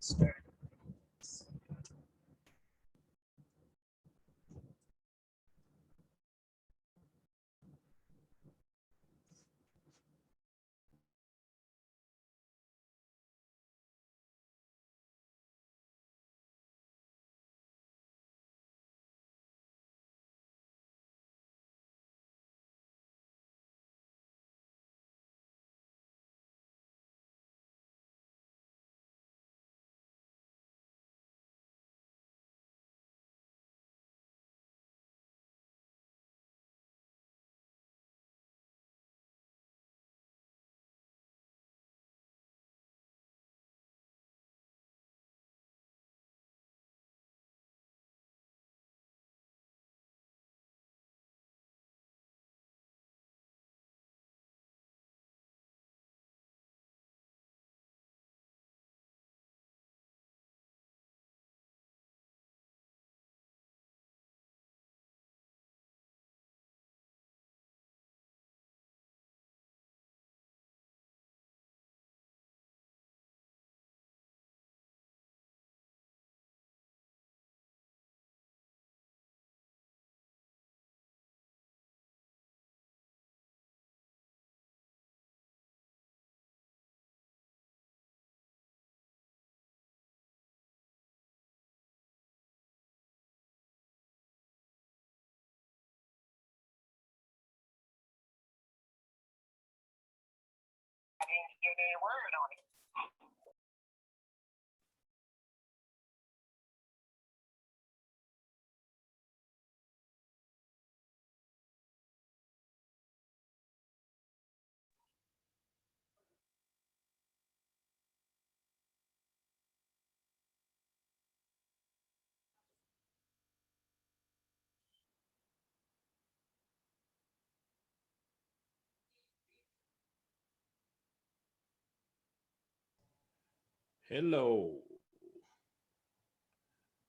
Hello.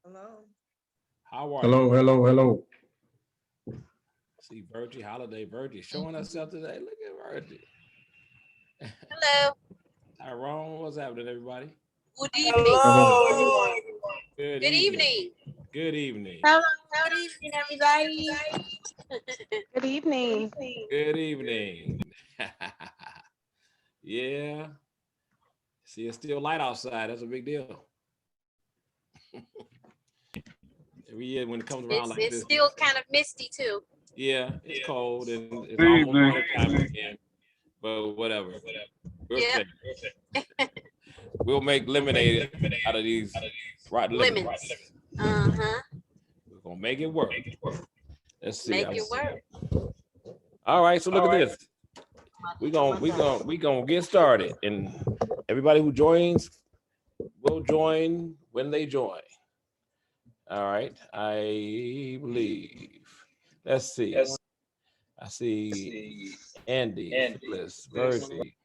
Hello. How are you? Hello, hello, hello. See Virgie, Holiday Virgie showing herself today. Look at Virgie. Hello. Tyrone, what's happening, everybody? Good evening. Come on. Hello, everyone. Good Good evening. evening. Good evening. Hello. Good evening, everybody. Good evening. Good evening. Yeah. See, it's still light outside. That's a big deal. Every year when it comes around like It's this, still kind of misty too. yeah, it's cold and it's Good almost evening. winter time again. But whatever. We're Yep. fair. We'll make lemonade out of these rotten lemons. Lemons. Uh-huh. We're gonna make it work. Let's see. Make it work. All right, so look at this. We gonna get started, and everybody who joins will join when they join. All right, I believe. Let's see. I see Andy, Phyllis, Virgie,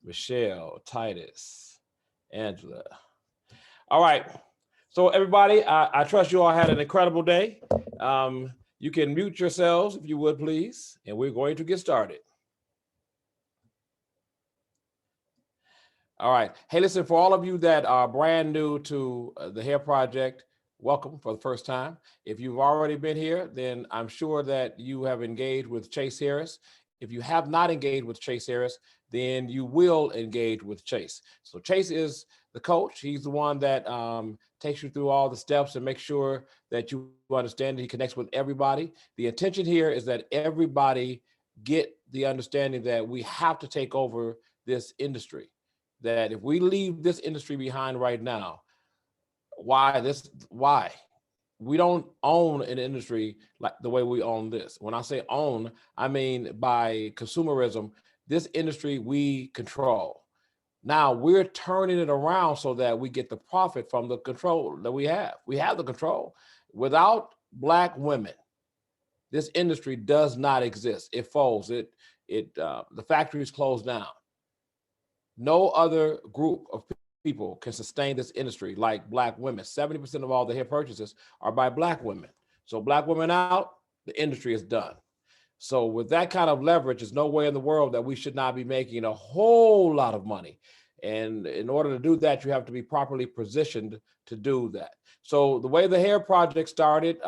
Michelle, Titus, Angela. All right. So everybody, I trust you all had an incredible day. You can mute yourselves if you would, please, and we're going to get started. All right. Hey, listen, for all of you that are brand new to the Hair Project, welcome for the first time. If you've already been here, then I'm sure that you have engaged with Chase Harris. If you have not engaged with Chase Harris, then you will engage with Chase. So Chase is the coach. He's the one that takes you through all the steps and makes sure that you understand that he connects with everybody. The intention here is that everybody get the understanding that we have to take over this industry. That if we leave this industry behind right now, why? We don't own an industry like the way we own this. When I say own, I mean by consumerism, this industry we control. Now we're turning it around so that we get the profit from the control that we have. We have the control. Without Black women, this industry does not exist. It folds. The factories close down. No other group of people can sustain this industry like Black women. 70% of all the hair purchases are by Black women. So Black women out, the industry is done. So with that kind of leverage, there's no way in the world that we should not be making a whole lot of money. And in order to do that, you have to be properly positioned to do that. So the way the Hair Project started,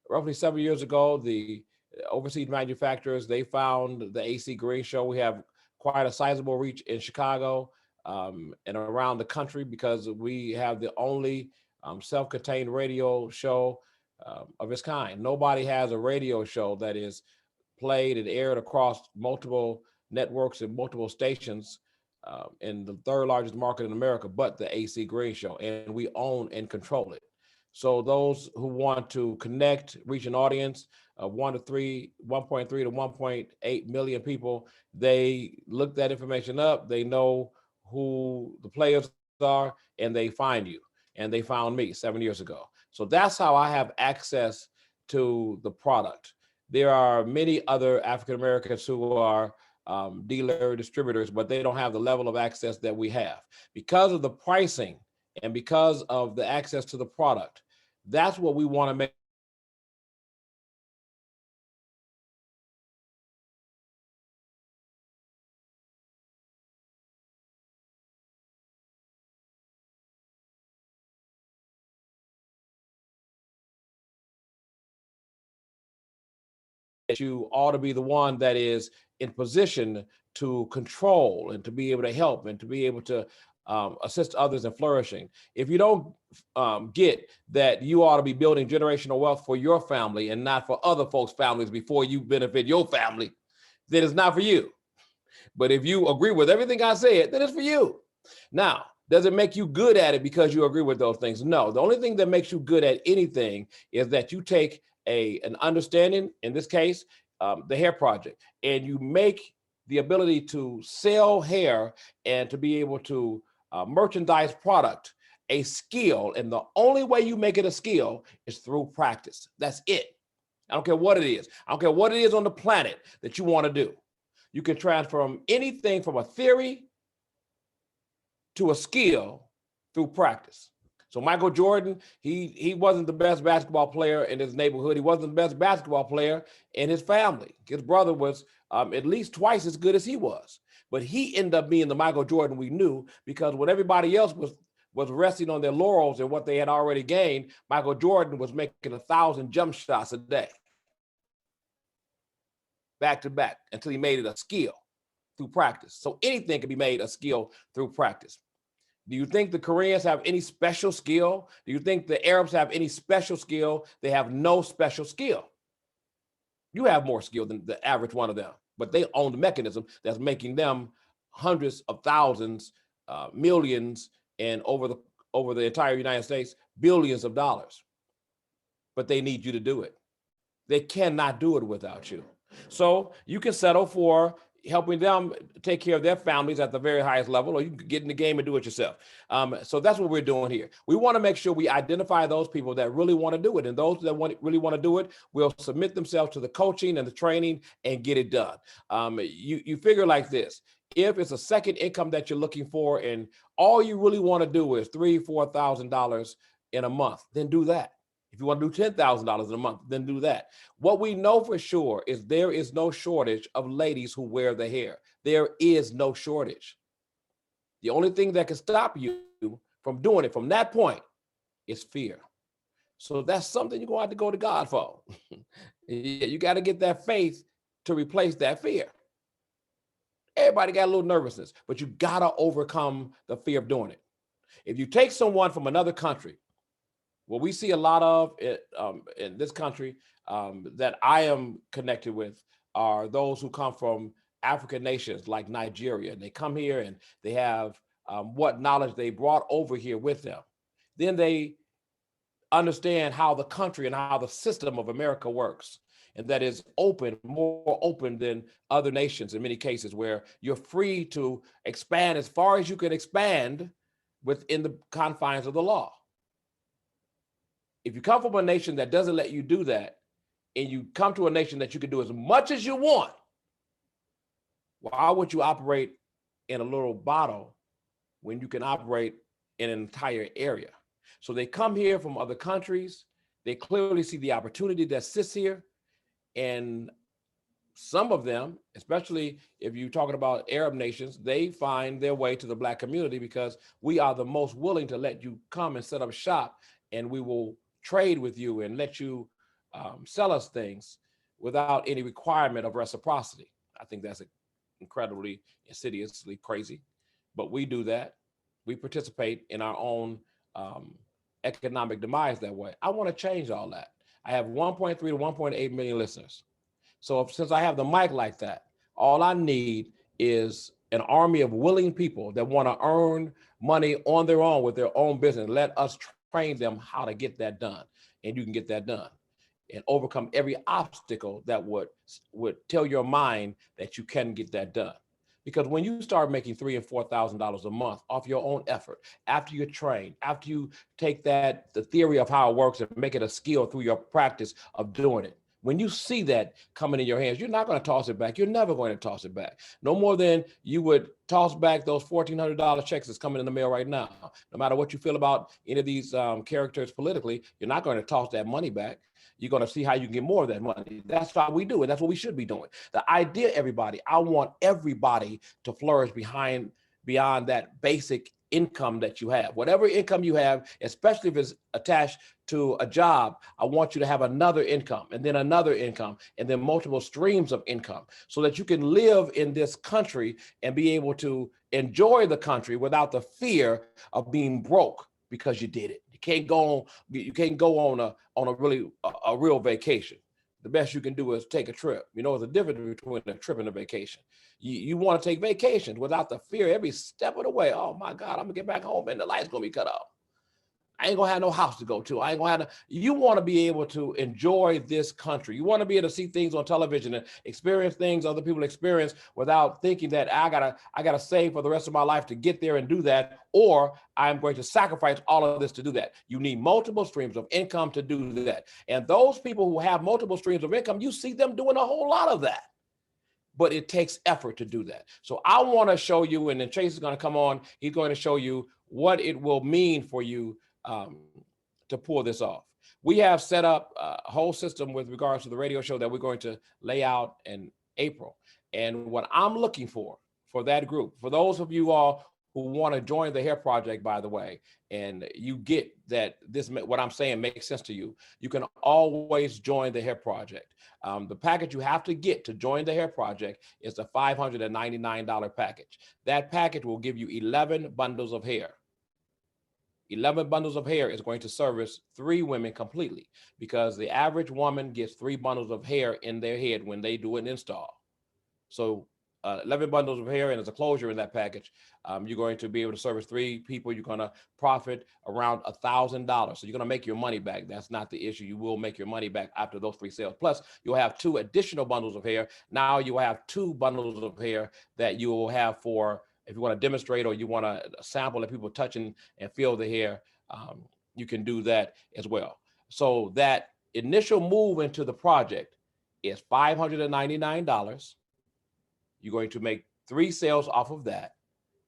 roughly 7 years ago, the overseas manufacturers, they found the AC Green Show. We have quite a sizable reach in Chicago and around the country because we have the only self-contained radio show of its kind. Nobody has a radio show that is played and aired across multiple networks and multiple stations in the third largest market in America, but the AC Green Show, and we own and control it. So those who want to connect, reach an audience of 1.3 to 1.8 million people, they look that information up, they know who the players are, and they find you. And they found me 7 years ago. So that's how I have access to the product. There are many other African Americans who are dealer distributors, but they don't have the level of access that we have. Because of the pricing and because of the access to the product, that's what we want to make that you ought to be the one that is in position to control and to be able to help and to be able to assist others in flourishing. If you don't get that you ought to be building generational wealth for your family and not for other folks' families before you benefit your family, then it's not for you. But if you agree with everything I said, then it's for you. Now, does it make you good at it because you agree with those things? No, the only thing that makes you good at anything is that you take an understanding, in this case, the Hair Project, and you make the ability to sell hair and to be able to merchandise product a skill. And the only way you make it a skill is through practice. That's it. I don't care what it is. I don't care what it is on the planet that you want to do. You can transform anything from a theory to a skill through practice. So Michael Jordan, he wasn't the best basketball player in his neighborhood. He wasn't the best basketball player in his family. His brother was at least twice as good as he was. But he ended up being the Michael Jordan we knew, because when everybody else was resting on their laurels and what they had already gained, Michael Jordan was making 1,000 jump shots a day, back to back, until he made it a skill through practice. So anything can be made a skill through practice. Do you think the Koreans have any special skill? Do you think the Arabs have any special skill? They have no special skill. You have more skill than the average one of them, but they own the mechanism that's making them hundreds of thousands, millions, and over the entire United States, billions of dollars. But they need you to do it. They cannot do it without you. So you can settle for helping them take care of their families at the very highest level, or you can get in the game and do it yourself. So that's what we're doing here. We want to make sure we identify those people that really want to do it, and those that really want to do it will submit themselves to the coaching and the training and get it done. You figure like this: if it's a second income that you're looking for, and all you really want to do is $3,000-4,000 in a month, then do that. If you want to do $10,000 in a month, then do that. What we know for sure is there is no shortage of ladies who wear the hair. There is no shortage. The only thing that can stop you from doing it from that point is fear. So that's something you're going to have to go to God for. You got to get that faith to replace that fear. Everybody got a little nervousness, but you got to overcome the fear of doing it. If you take someone from another country, what we see a lot of in this country that I am connected with are those who come from African nations like Nigeria. And they come here and they have what knowledge they brought over here with them. Then they understand how the country and how the system of America works. And that is open, more open than other nations in many cases, where you're free to expand as far as you can expand within the confines of the law. If you come from a nation that doesn't let you do that, and you come to a nation that you can do as much as you want, why would you operate in a little bottle when you can operate in an entire area? So they come here from other countries. They clearly see the opportunity that sits here. And some of them, especially if you're talking about Arab nations, they find their way to the Black community because we are the most willing to let you come and set up shop, and we will trade with you and let you sell us things without any requirement of reciprocity. I think that's incredibly insidiously crazy, but we do that. We participate in our own economic demise that way. I want to change all that. I have 1.3 to 1.8 million listeners. So since I have the mic like that, all I need is an army of willing people that want to earn money on their own with their own business. Let us train them how to get that done. And you can get that done and overcome every obstacle that would tell your mind that you can get that done. Because when you start making $3,000 and $4,000 a month off your own effort, after you're trained, after you take the theory of how it works and make it a skill through your practice of doing it, when you see that coming in your hands, you're not going to toss it back. You're never going to toss it back. No more than you would toss back those $1,400 checks that's coming in the mail right now. No matter what you feel about any of these characters politically, you're not going to toss that money back. You're going to see how you can get more of that money. That's how we do it. That's what we should be doing. The idea, everybody, I want everybody to flourish beyond that basic income that you have. Whatever income you have, especially if it's attached to a job, I want you to have another income and then another income and then multiple streams of income so that you can live in this country and be able to enjoy the country without the fear of being broke because you did it. You can't go on a real vacation. The best you can do is take a trip. You know, there's a difference between a trip and a vacation. You want to take vacations without the fear every step of the way. Oh my God, I'm gonna get back home and the light's gonna be cut off. I ain't gonna have no house to go to. I ain't gonna have you want to be able to enjoy this country. You want to be able to see things on television and experience things other people experience without thinking that I gotta save for the rest of my life to get there and do that, or I'm going to sacrifice all of this to do that. You need multiple streams of income to do that. And those people who have multiple streams of income, you see them doing a whole lot of that. But it takes effort to do that. So I want to show you, and then Chase is going to come on. He's going to show you what it will mean for you to pull this off. We have set up a whole system with regards to the radio show that we're going to lay out in April. And what I'm looking for that group, for those of you all who want to join the Hair Project, by the way, and you get that what I'm saying makes sense to you, you can always join the Hair Project. The package you have to get to join the Hair Project is the $599 package. That package will give you 11 bundles of hair. 11 bundles of hair is going to service 3 women completely, because the average woman gets 3 bundles of hair in their head when they do an install. So 11 bundles of hair, and there's a closure in that package. You're going to be able to service 3 people. You're going to profit around $1,000. So you're going to make your money back. That's not the issue. You will make your money back after those 3 sales. Plus, you'll have 2 additional bundles of hair. Now you will have 2 bundles of hair that you will have for, if you want to demonstrate or you want to sample that people touch and feel the hair, you can do that as well. So that initial move into the project is $599. You're going to make 3 sales off of that.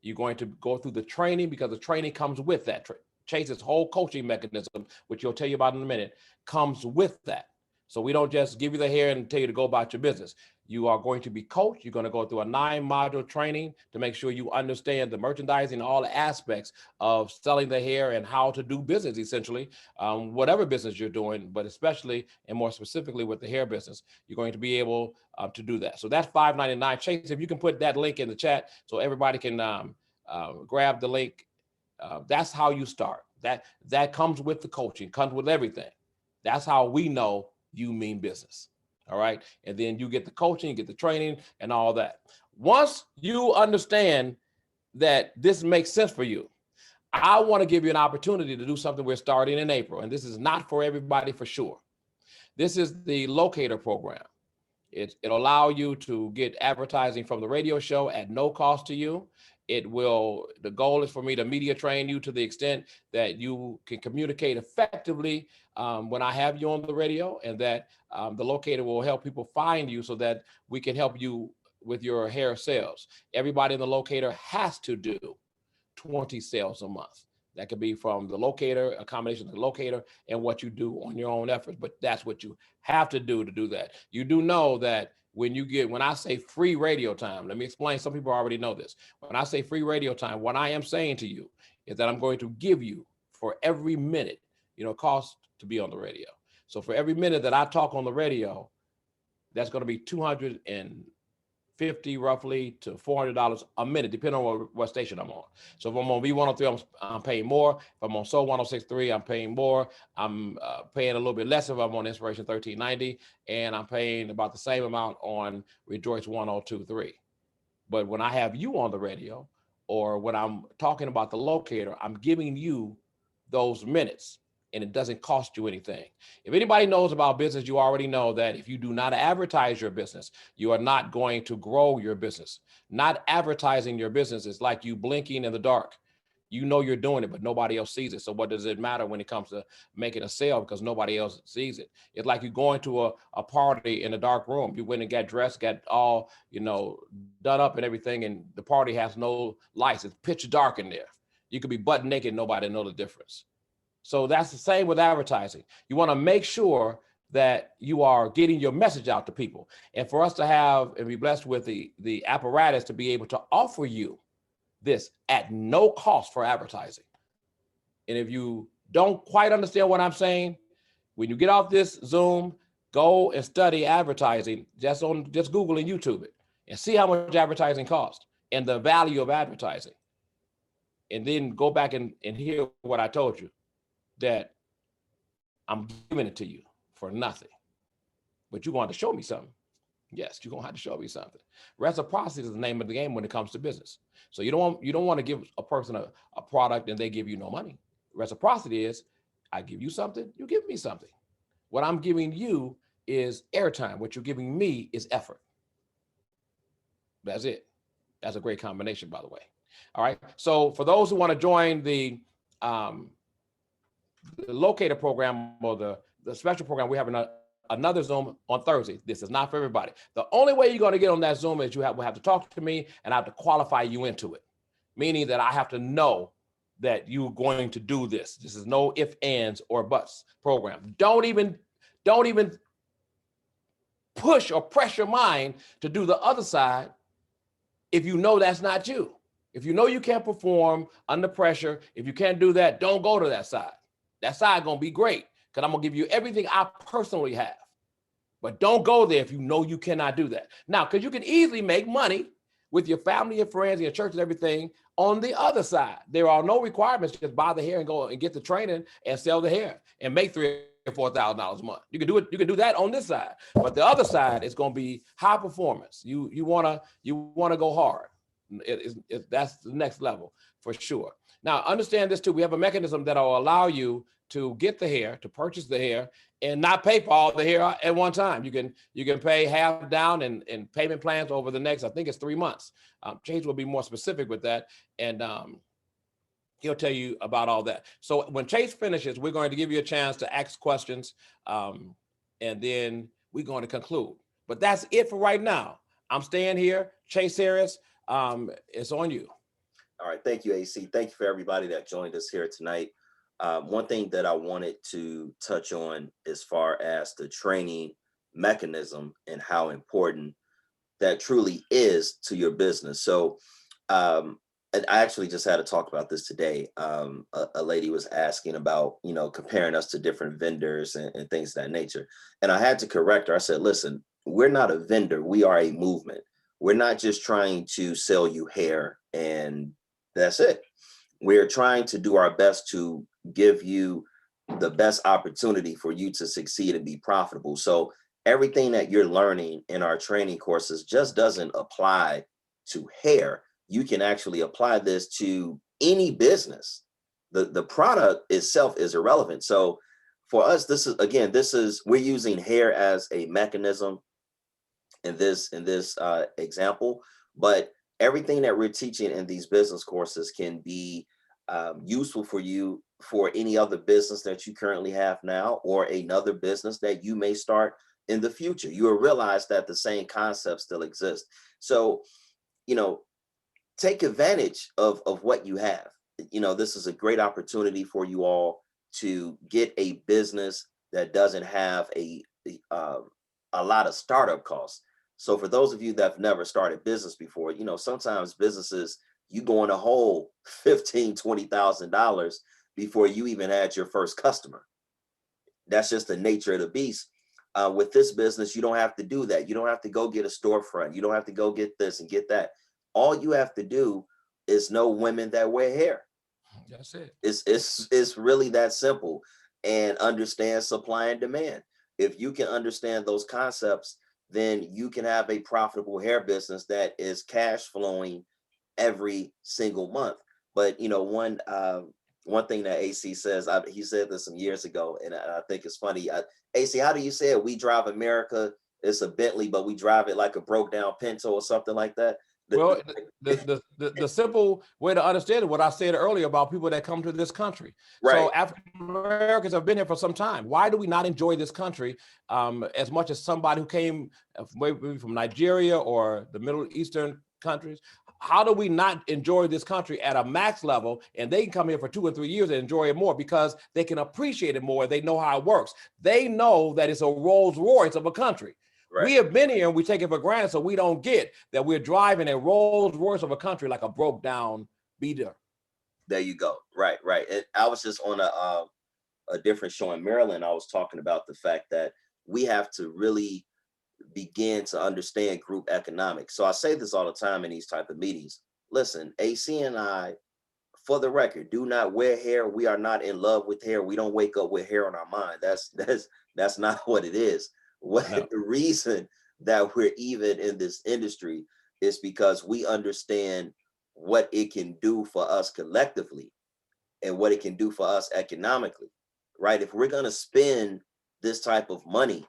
You're going to go through the training, because the training comes with that. Chase's whole coaching mechanism, which he'll tell you about in a minute, comes with that. So we don't just give you the hair and tell you to go about your business. You are going to be coached. You're going to go through a 9-module training to make sure you understand the merchandising, all the aspects of selling the hair and how to do business, essentially, whatever business you're doing, but especially and more specifically with the hair business, you're going to be able to do that. So that's $599. Chase, if you can put that link in the chat so everybody can grab the link. That's how you start. That comes with the coaching, comes with everything. That's how we know you mean business. All right. And then you get the coaching, you get the training and all that. Once you understand that this makes sense for you, I want to give you an opportunity to do something we're starting in April. And this is not for everybody for sure. This is the locator program. It'll allow you to get advertising from the radio show at no cost to you. The goal is for me to media train you to the extent that you can communicate effectively when I have you on the radio, and that the locator will help people find you so that we can help you with your hair sales. Everybody in the locator has to do 20 sales a month. That could be from the locator, a combination of the locator and what you do on your own efforts, but that's what you have to do that. You do know that when I say free radio time, let me explain. Some people already know this. When I say free radio time, what I am saying to you is that I'm going to give you for every minute, it costs to be on the radio. So for every minute that I talk on the radio, that's going to be $250 roughly to $400 a minute, depending on what station I'm on. So if I'm on V103, I'm paying more. If I'm on Soul 106.3, I'm paying more. I'm paying a little bit less if I'm on Inspiration 1390, and I'm paying about the same amount on Rejoice 102.3. But when I have you on the radio, or when I'm talking about the locator, I'm giving you those minutes, and it doesn't cost you anything. If anybody knows about business, you already know that if you do not advertise your business, you are not going to grow your business. Not advertising your business is like you blinking in the dark. You know you're doing it, but nobody else sees it. So what does it matter when it comes to making a sale, because nobody else sees it? It's like you going to a party in a dark room. You went and got dressed, got all, done up and everything, and the party has no lights. It's pitch dark in there. You could be butt naked, nobody know the difference. So that's the same with advertising. You want to make sure that you are getting your message out to people. And for us to have and be blessed with the apparatus to be able to offer you this at no cost for advertising. And if you don't quite understand what I'm saying, when you get off this Zoom, go and study advertising. Just Google and YouTube it and see how much advertising costs and the value of advertising. And then go back and hear what I told you, that I'm giving it to you for nothing. But you're going to show me something. Yes, you're going to have to show me something. Reciprocity is the name of the game when it comes to business. So you don't want to give a person a product and they give you no money. Reciprocity is, I give you something, you give me something. What I'm giving you is airtime. What you're giving me is effort. That's it. That's a great combination, by the way. All right. So for those who want to join the locator program or the special program, we have another Zoom on Thursday. This is not for everybody. The only way you're going to get on that Zoom is will have to talk to me, and I have to qualify you into it, meaning that I have to know that you're going to do this. This is no ifs, ands, or buts program. Don't even push or press your mind to do the other side if you know that's not you. If you know you can't perform under pressure, if you can't do that, don't go to that side. That side gonna be great, because I'm gonna give you everything I personally have. But don't go there if you know you cannot do that. Now, because you can easily make money with your family, your friends, and your church and everything on the other side. There are no requirements. Just buy the hair and go and get the training and sell the hair and make $3,000 or $4,000 a month. You can do it. You can do that on this side. But the other side is going to be high performance. You wanna go hard. That's the next level for sure. Now, understand this too. We have a mechanism that will allow you to get the hair, to purchase the hair, and not pay for all the hair at one time. You can pay half down and payment plans over the next, I think it's 3 months. Chase will be more specific with that, and he'll tell you about all that. So when Chase finishes, we're going to give you a chance to ask questions, and then we're going to conclude. But that's it for right now. I'm staying here. Chase Harris, it's on you. All right, thank you, AC. Thank you for everybody that joined us here tonight. One thing that I wanted to touch on as far as the training mechanism and how important that truly is to your business. So and I actually just had to talk about this today. A lady was asking about, comparing us to different vendors and things of that nature. And I had to correct her. I said, listen, we're not a vendor. We are a movement. We're not just trying to sell you hair and that's it. We're trying to do our best to give you the best opportunity for you to succeed and be profitable. So everything that you're learning in our training courses just doesn't apply to hair. You can actually apply this to any business. The product itself is irrelevant. So for us, we're using hair as a mechanism in this example, but everything that we're teaching in these business courses can be useful for you for any other business that you currently have now or another business that you may start in the future. You will realize that the same concepts still exist. So, take advantage of what you have. This is a great opportunity for you all to get a business that doesn't have a lot of startup costs. So for those of you that have never started business before, you know, sometimes businesses, you go in a hole $15,000-$20,000 before you even had your first customer. That's just the nature of the beast. With this business, you don't have to do that. You don't have to go get a storefront. You don't have to go get this and get that. All you have to do is know women that wear hair. That's it. It's really that simple, and understand supply and demand. If you can understand those concepts, then you can have a profitable hair business that is cash flowing every single month. But you know, one thing that AC says, he said this some years ago, and I think it's funny. AC, how do you say it? We drive America. It's a Bentley, but we drive it like a broke down Pinto or something like that. Well, the simple way to understand it, what I said earlier about people that come to this country. Right. So African Americans have been here for some time. Why do we not enjoy this country as much as somebody who came maybe from Nigeria or the Middle Eastern countries? How do we not enjoy this country at a max level, and they can come here for 2 or 3 years and enjoy it more because they can appreciate it more. They know how it works. They know that it's a Rolls Royce of a country. Right. We have been here and we take it for granted, so we don't get that we're driving a Rolls Royce of a country like a broke down beater. There you go. Right, right. And I was just on a different show in Maryland. I was talking about the fact that we have to really begin to understand group economics. So I say this all the time in these type of meetings. Listen, AC and I, for the record, do not wear hair. We are not in love with hair. We don't wake up with hair on our mind. That's not what it is. The reason that we're even in this industry is because we understand what it can do for us collectively and what it can do for us economically, right? If we're going to spend this type of money,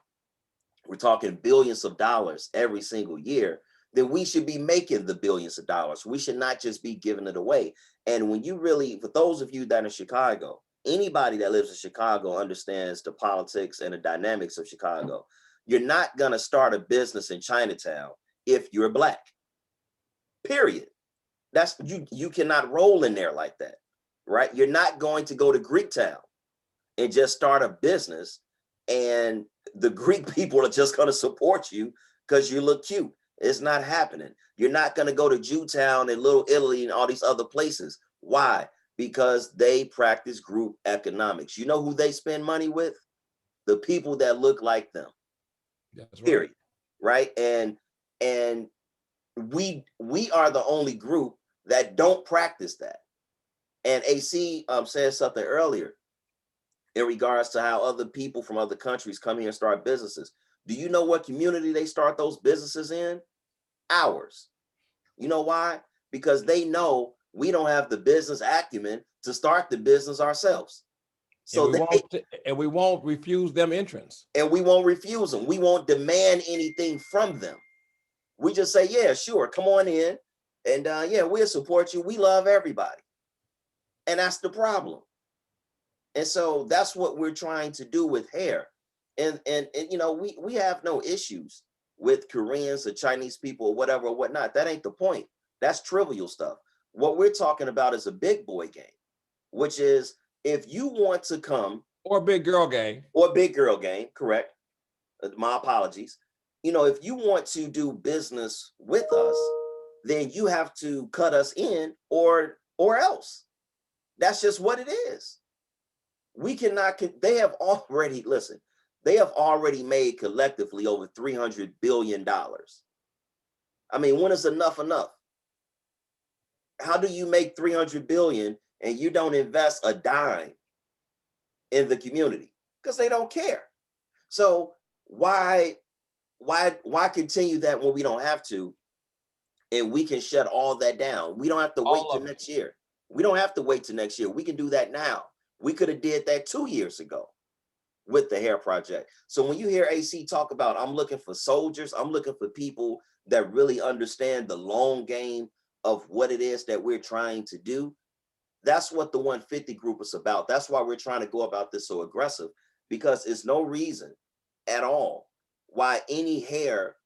we're talking billions of dollars every single year, then we should be making the billions of dollars. We should not just be giving it away. And when you really, for those of you that are in Chicago, anybody that lives in Chicago understands the politics and the dynamics of Chicago. You're not going to start a business in Chinatown if you're Black, period. That's you cannot roll in there like that, right? You're not going to go to Greektown and just start a business and the Greek people are just going to support you because you look cute. It's not happening. You're not going to go to Jewtown and Little Italy and all these other places. Why? Because they practice group economics. You know who they spend money with? The people that look like them. That's period. Right. And we are the only group that don't practice that. And AC said something earlier in regards to how other people from other countries come here and start businesses. Do you know what community they start those businesses in? Ours. You know why? Because they know we don't have the business acumen to start the business ourselves. So we won't refuse them entrance. And we won't refuse them. We won't demand anything from them. We just say, yeah, sure, come on in. And yeah, we'll support you. We love everybody. And that's the problem. And so that's what we're trying to do with hair. And you know, we have no issues with Koreans or Chinese people or whatever or whatnot. That ain't the point. That's trivial stuff. What we're talking about is a big boy game, which is if you want to come. Or big girl game. Or big girl game, correct. My apologies. You know, if you want to do business with us, then you have to cut us in or else. That's just what it is. We cannot, they have already, listen, they have already made collectively over $300 billion. I mean, when is enough? How do you make 300 billion and you don't invest a dime in the community? Because they don't care. So why continue that when we don't have to? And we can shut all that down. We don't have to wait till next year. We don't have to wait till next year. We can do that now. We could have did that 2 years ago with the hair project. So when you hear AC talk about, I'm looking for soldiers, I'm looking for people that really understand the long game of what it is that we're trying to do. That's what the 150 group is about. That's why we're trying to go about this so aggressive, because it's no reason at all why any hair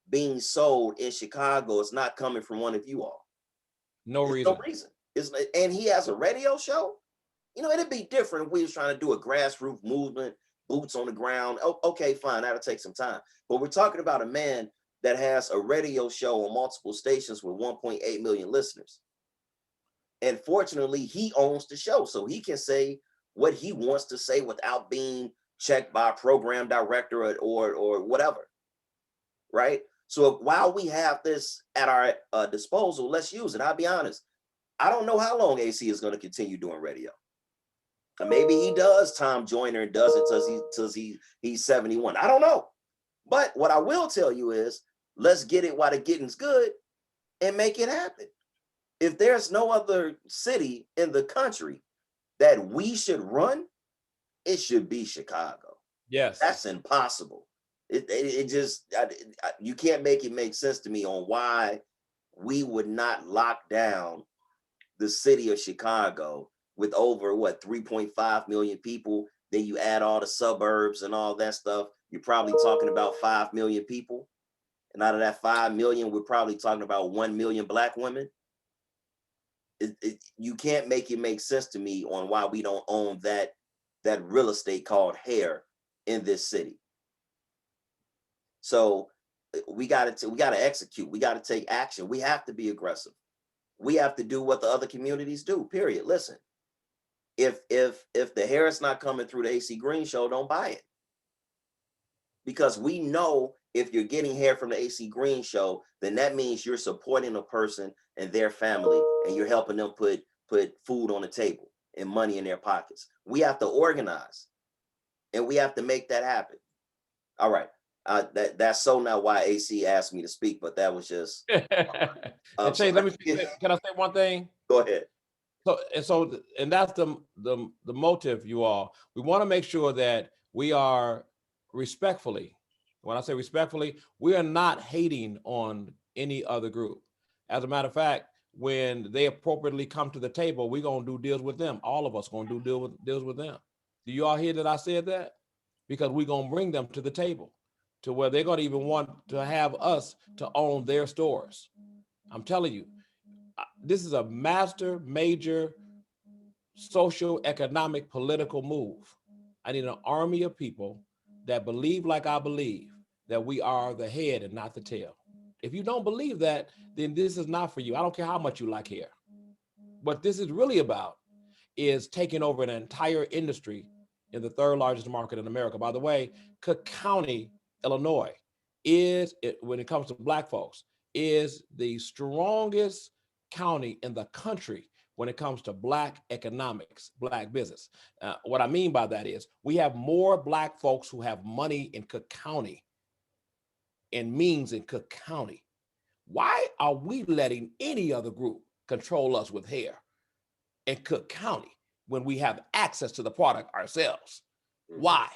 being sold in Chicago is not coming from one of you all. No reason. No reason. And he has a radio show. You know, it'd be different if we was trying to do a grassroots movement, boots on the ground. Oh, okay, fine, that'll take some time. But we're talking about a man that has a radio show on multiple stations with 1.8 million listeners. And fortunately, he owns the show, so he can say what he wants to say without being checked by a program director or whatever, right? So while we have this at our disposal, let's use it. I'll be honest. I don't know how long AC is going to continue doing radio. Maybe he does Tom Joyner and does it till he's 71. I don't know. But what I will tell you is, let's get it while the getting's good and make it happen. If there's no other city in the country that we should run, it should be Chicago. Yes. That's impossible. It just, you can't make it make sense to me on why we would not lock down the city of Chicago with over 3.5 million people. Then you add all the suburbs and all that stuff, you're probably talking about 5 million people. And out of that 5 million, we're probably talking about 1 million Black women. You can't make it make sense to me on why we don't own that real estate called hair in this city. So we got to execute. We got to take action. We have to be aggressive. We have to do what the other communities do, period. Listen, if the hair is not coming through the AC Green Show, don't buy it. Because we know if you're getting hair from the AC Green Show, then that means you're supporting a person and their family, and you're helping them put food on the table and money in their pockets. We have to organize, and we have to make that happen. All right. That's so not why AC asked me to speak, but that was just. And Chase, can I say one thing? Go ahead. And that's the motive, you all. We want to make sure that we are respectfully. When I say respectfully, we are not hating on any other group. As a matter of fact, when they appropriately come to the table, we're gonna do deals with them. All of us gonna do deals with them. Do you all hear that I said that? Because we're gonna bring them to the table, to where they're gonna even want to have us to own their stores. I'm telling you, this is a major social, economic, political move. I need an army of people that believe like I believe, that we are the head and not the tail. If you don't believe that, then this is not for you. I don't care how much you like hair. What this is really about is taking over an entire industry in the third largest market in America. By the way, Cook County, Illinois, when it comes to Black folks, is the strongest county in the country when it comes to Black economics, Black business. What I mean by that is we have more Black folks who have money in Cook County and means in Cook County. Why are we letting any other group control us with hair in Cook County when we have access to the product ourselves? Why?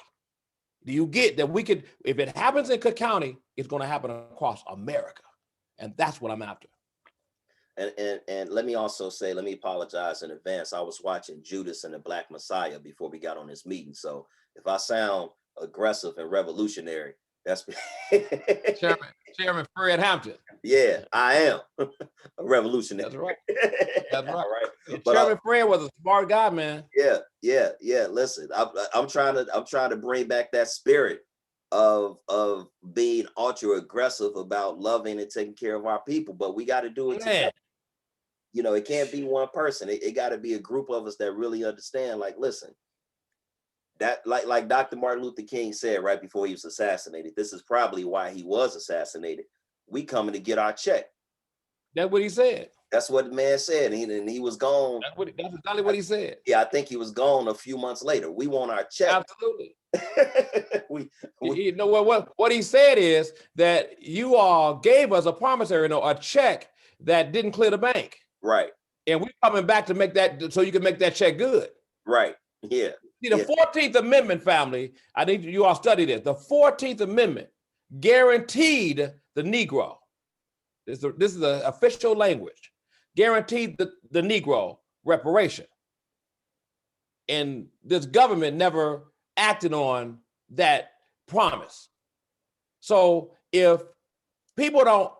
Do you get that we could, if it happens in Cook County, it's going to happen across America. And that's what I'm after. And let me also say, let me apologize in advance. I was watching Judas and the Black Messiah before we got on this meeting. So if I sound aggressive and revolutionary, that's Chairman Fred Hampton. Yeah, I am a revolutionary. That's right. That's right. All right. Chairman Fred was a smart guy, man. Yeah. Listen, I'm trying to bring back that spirit of being ultra aggressive about loving and taking care of our people, but we got to do it together. You know, it can't be one person. It got to be a group of us that really understand. Like, listen, that like Dr. Martin Luther King said right before he was assassinated. This is probably why he was assassinated. We coming to get our check. That's what he said. That's what the man said, and he was gone. That's exactly what he said. Yeah, I think he was gone a few months later. We want our check. Absolutely. You know what he said is that you all gave us a promissory note, a check that didn't clear the bank. Right. And we're coming back to make that so you can make that check good. Right. Yeah. See, the 14th Amendment, family, I need you all study this. The 14th Amendment guaranteed the Negro. This is the official language. Guaranteed the Negro reparation. And this government never acted on that promise. So if people don't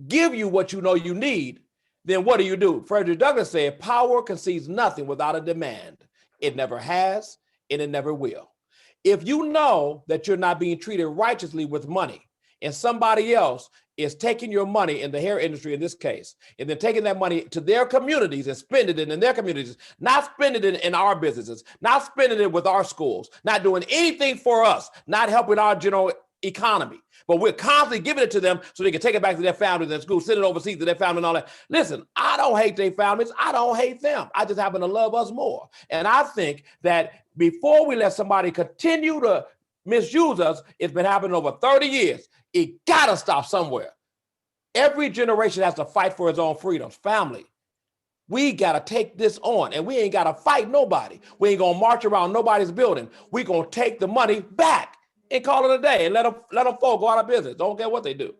give you what you know you need, then what do? Frederick Douglass said, power concedes nothing without a demand. It never has, and it never will. If you know that you're not being treated righteously with money, and somebody else is taking your money in the hair industry in this case, and then taking that money to their communities and spending it in their communities, not spending it in our businesses, not spending it with our schools, not doing anything for us, not helping our general economy. But we're constantly giving it to them so they can take it back to their families and school, send it overseas to their family and all that. Listen, I don't hate their families. I don't hate them. I just happen to love us more. And I think that before we let somebody continue to misuse us, it's been happening over 30 years. It gotta stop somewhere. Every generation has to fight for its own freedoms. Family, we gotta take this on, and we ain't gotta fight nobody. We ain't gonna march around nobody's building. We gonna take the money back and call it a day and let them folk go out of business. Don't care what they do.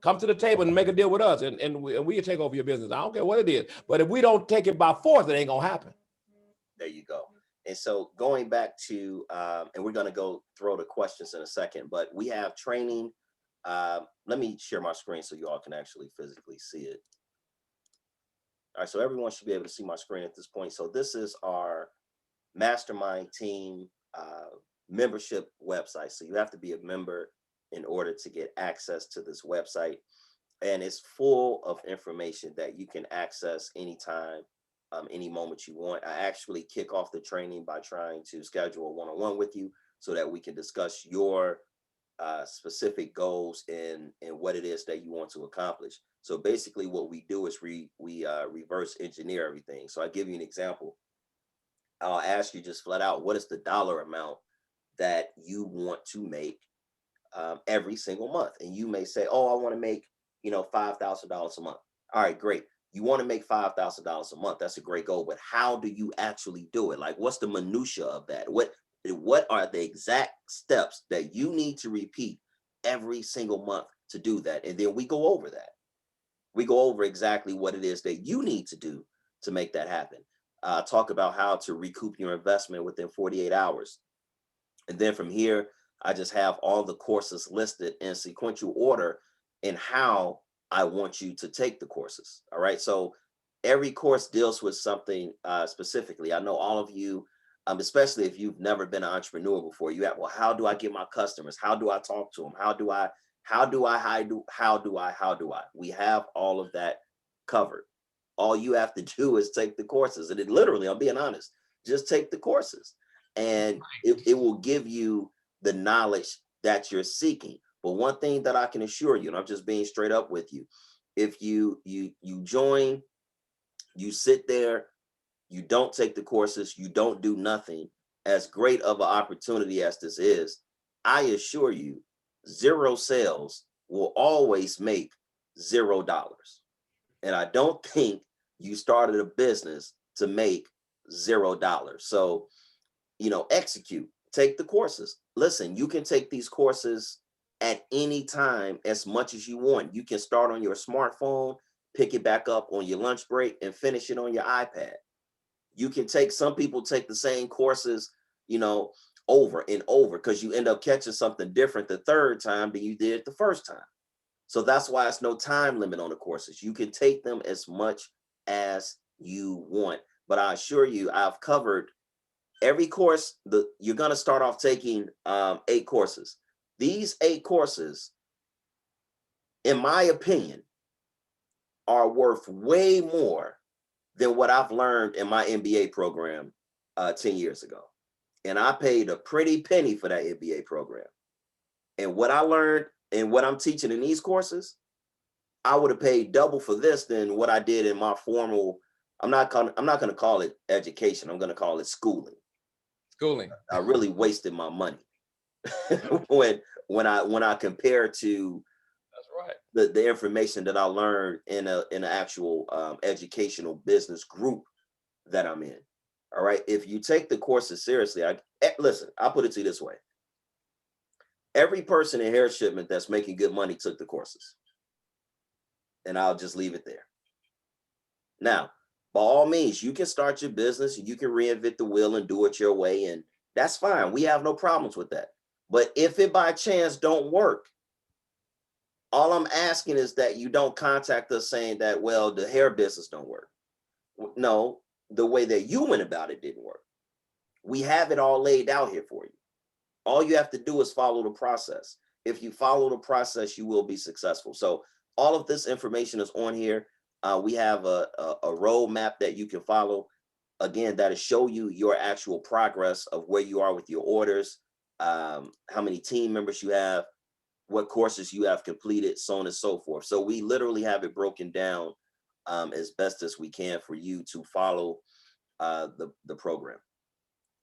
Come to the table and make a deal with us, and we take over your business. I don't care what it is. But if we don't take it by force, it ain't gonna happen. There you go. And so going back to, and we're going to go throw the questions in a second, but we have training. Let me share my screen so you all can actually physically see it. All right, so everyone should be able to see my screen at this point. So this is our mastermind team membership website. So you have to be a member in order to get access to this website. And it's full of information that you can access anytime, any moment you want. I actually kick off the training by trying to schedule a one-on-one with you so that we can discuss your specific goals and what it is that you want to accomplish. So basically what we do is we reverse engineer everything. So I give you an example. I'll ask you just flat out, what is the dollar amount that you want to make every single month? And you may say, oh, I want to make, $5,000 a month. All right, great. You want to make $5,000 a month. That's a great goal. But how do you actually do it? Like, what's the minutia of that? What are the exact steps that you need to repeat every single month to do that? And then we go over that. We go over exactly what it is that you need to do to make that happen. Talk about how to recoup your investment within 48 hours. And then from here, I just have all the courses listed in sequential order and how I want you to take the courses. All right. So every course deals with something specifically. I know all of you, especially if you've never been an entrepreneur before, you have, well, how do I get my customers? How do I talk to them? How do I? We have all of that covered. All you have to do is take the courses. And it literally, I'm being honest, just take the courses and it will give you the knowledge that you're seeking. But one thing that I can assure you, and I'm just being straight up with you, if you join, you sit there, you don't take the courses, you don't do nothing, as great of an opportunity as this is, I assure you, zero sales will always make $0. And I don't think you started a business to make $0. So, execute, take the courses. Listen, you can take these courses at any time as much as you want. You can start on your smartphone, pick it back up on your lunch break and finish it on your iPad. You can some people take the same courses, over and over because you end up catching something different the third time than you did the first time. So that's why it's no time limit on the courses. You can take them as much as you want. But I assure you, I've covered every course. You're going to start off taking 8 courses. These 8 courses, in my opinion, are worth way more than what I've learned in my MBA program 10 years ago. And I paid a pretty penny for that MBA program. And what I learned and what I'm teaching in these courses, I would have paid double for this than what I did in my formal, I'm not going to call it education. I'm going to call it schooling. Schooling. I really wasted my money when I compare to That's right. the information that I learned in an actual educational business group that I'm in. All right. If you take the courses seriously, listen, I'll put it to you this way. Every person in Hair Shipment that's making good money took the courses. And I'll just leave it there. Now, by all means, you can start your business and you can reinvent the wheel and do it your way. And that's fine. We have no problems with that. But if it by chance don't work, all I'm asking is that you don't contact us saying that, well, the hair business don't work. No, the way that you went about it didn't work. We have it all laid out here for you. All you have to do is follow the process. If you follow the process, you will be successful. So all of this information is on here. We have a roadmap that you can follow. Again, that'll show you your actual progress of where you are with your orders, how many team members you have, what courses you have completed, so on and so forth. So we literally have it broken down as best as we can for you to follow the program.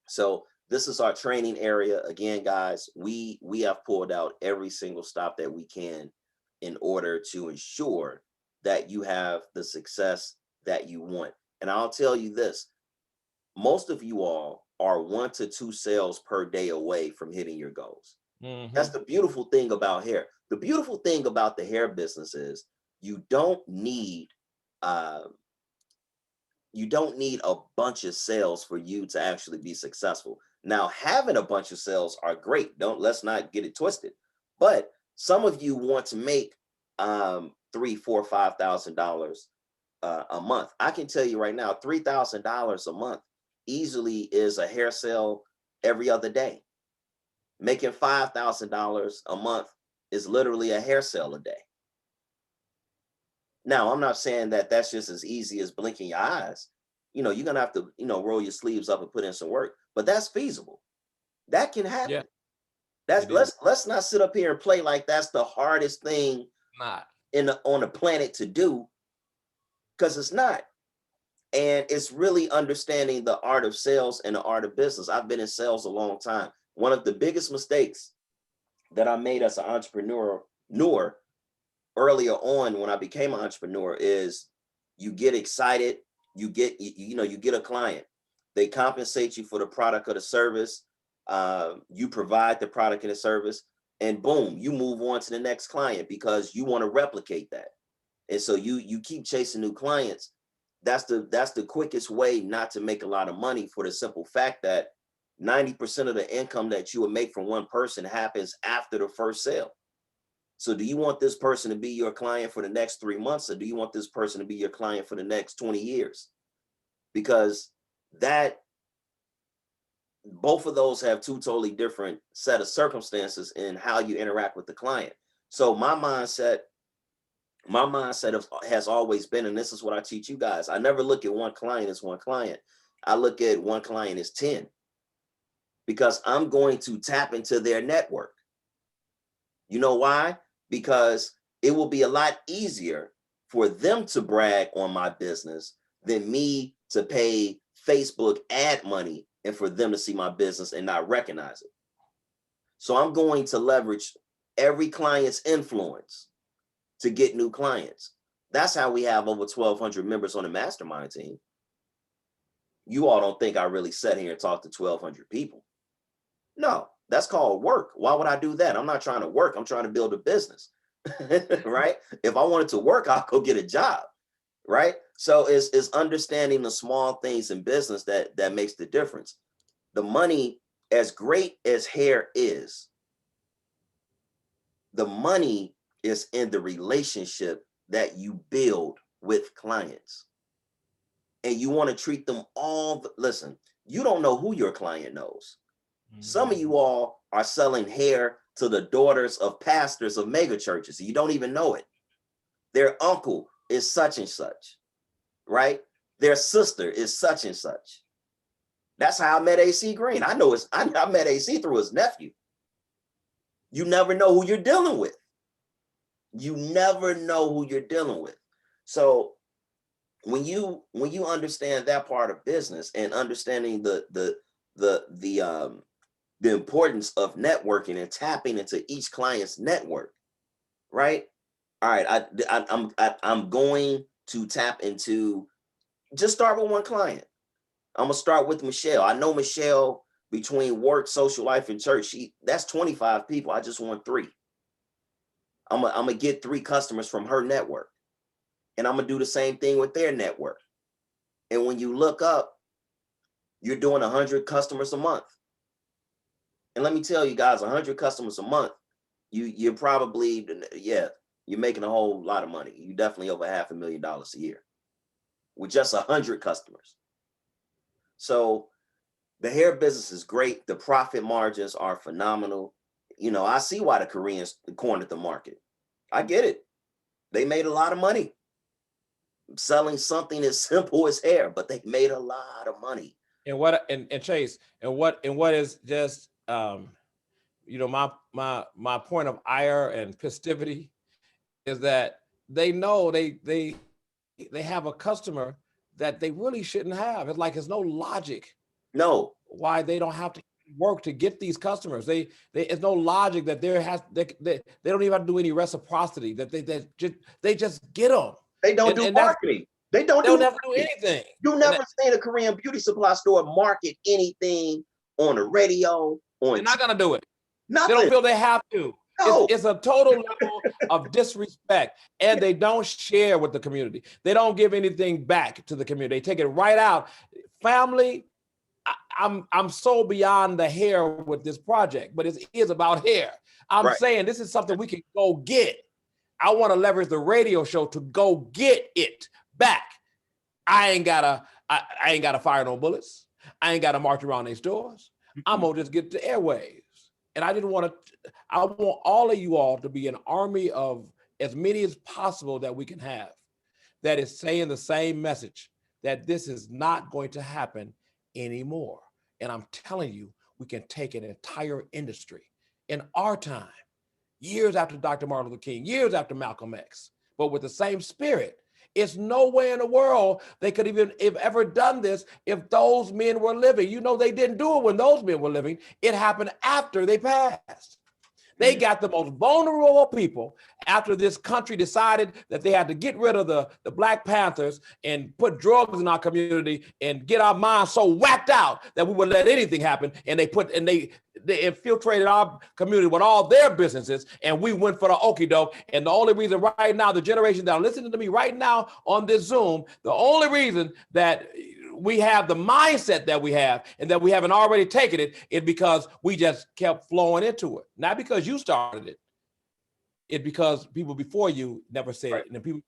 So this is our training area. Again, guys, we have pulled out every single stop that we can in order to ensure that you have the success that you want. And I'll tell you this, most of you all are 1 to 2 sales per day away from hitting your goals. That's the beautiful thing about hair. The beautiful thing about the hair business is you don't need a bunch of sales for you to actually be successful. Now, having a bunch of sales are great. Let's not get it twisted. But some of you want to make $3,000, $4,000, $5,000 a month. I can tell you right now, $3,000 a month easily is a hair sale every other day. Making $5,000 a month is literally a hair sale a day. Now, I'm not saying that that's just as easy as blinking your eyes. You're going to have to, roll your sleeves up and put in some work, but that's feasible. That can happen. Yeah. Let's not sit up here and play like that's the hardest thing on the planet to do, because it's not. And it's really understanding the art of sales and the art of business. I've been in sales a long time. One of the biggest mistakes that I made as an entrepreneur earlier on when I became an entrepreneur is you get excited, you get a client, they compensate you for the product or the service, you provide the product and the service, and boom, you move on to the next client because you want to replicate that. And so you keep chasing new clients. That's the quickest way not to make a lot of money, for the simple fact that 90% of the income that you would make from one person happens after the first sale. So do you want this person to be your client for the next 3 months, or do you want this person to be your client for the next 20 years? Because both of those have two totally different set of circumstances in how you interact with the client. So my mindset has always been, and this is what I teach you guys, I never look at one client as one client. I look at one client as 10, because I'm going to tap into their network. You know why? Because it will be a lot easier for them to brag on my business than me to pay Facebook ad money and for them to see my business and not recognize it. So I'm going to leverage every client's influence to get new clients. That's how we have over 1,200 members on the mastermind team. You all don't think I really sat here and talked to 1,200 people. No, that's called work. Why would I do that? I'm not trying to work. I'm trying to build a business, right? If I wanted to work, I'll go get a job, right? So it's understanding the small things in business that makes the difference. The money, as great as hair is, the money is in the relationship that you build with clients. And you want to treat them listen, you don't know who your client knows. Some of you all are selling hair to the daughters of pastors of mega churches. You don't even know it. Their uncle is such and such, right? Their sister is such and such. That's how I met AC Green. I met AC through his nephew. You never know who you're dealing with. You never know who you're dealing with. So when you understand that part of business and understanding the importance of networking and tapping into each client's network, right? All right, I'm going to tap into, just start with one client. I'm gonna start with Michelle. I know Michelle, between work, social life, and church, that's 25 people. I just want 3. I'm gonna get 3 customers from her network, and I'm gonna do the same thing with their network. And when you look up, you're doing 100 customers a month. And let me tell you guys, 100 customers a month, you're probably, you're making a whole lot of money. You definitely over $500,000 a year with just 100 customers. So the hair business is great. The profit margins are phenomenal. I see why the Koreans cornered the market. I get it. They made a lot of money selling something as simple as hair, but they made a lot of money. And what and Chase and what is just my point of ire and festivity is that they know they have a customer that they really shouldn't have. It's like there's no logic No, why they don't have to work to get these customers. It's no logic that they don't even have to do any reciprocity, that they just get them. they don't do marketing. They don't They do don't have to do marketing. anything. You never seen a Korean beauty supply store market anything on the radio, They're on not gonna do it. nothing. They don't feel they have to. No. It's a total level of disrespect, and they don't share with the community. They don't give anything back to the community. They take it right out. Family, I'm so beyond the hair with this project, but it is about hair. I'm Right. saying this is something we can go get. I want to leverage the radio show to go get it back. I ain't gotta fire no bullets. I ain't gotta march around these stores. I'm gonna just get the airwaves. And I want all of you all to be an army of as many as possible that we can have that is saying the same message, that this is not going to happen anymore. And I'm telling you, we can take an entire industry in our time, years after Dr. Martin Luther King, years after Malcolm X, but with the same spirit. It's no way in the world they could even have ever done this if those men were living. You know, they didn't do it when those men were living. It happened after they passed. They got the most vulnerable people after this country decided that they had to get rid of the Black Panthers and put drugs in our community and get our minds so whacked out that we would let anything happen. And they infiltrated our community with all their businesses, and we went for the okie doke. And the only reason right now, the generation that are listening to me right now on this Zoom, the only reason that we have the mindset that we have and that we haven't already taken it is because we just kept flowing into it. Not because you started it. It's because people before you never said it. And people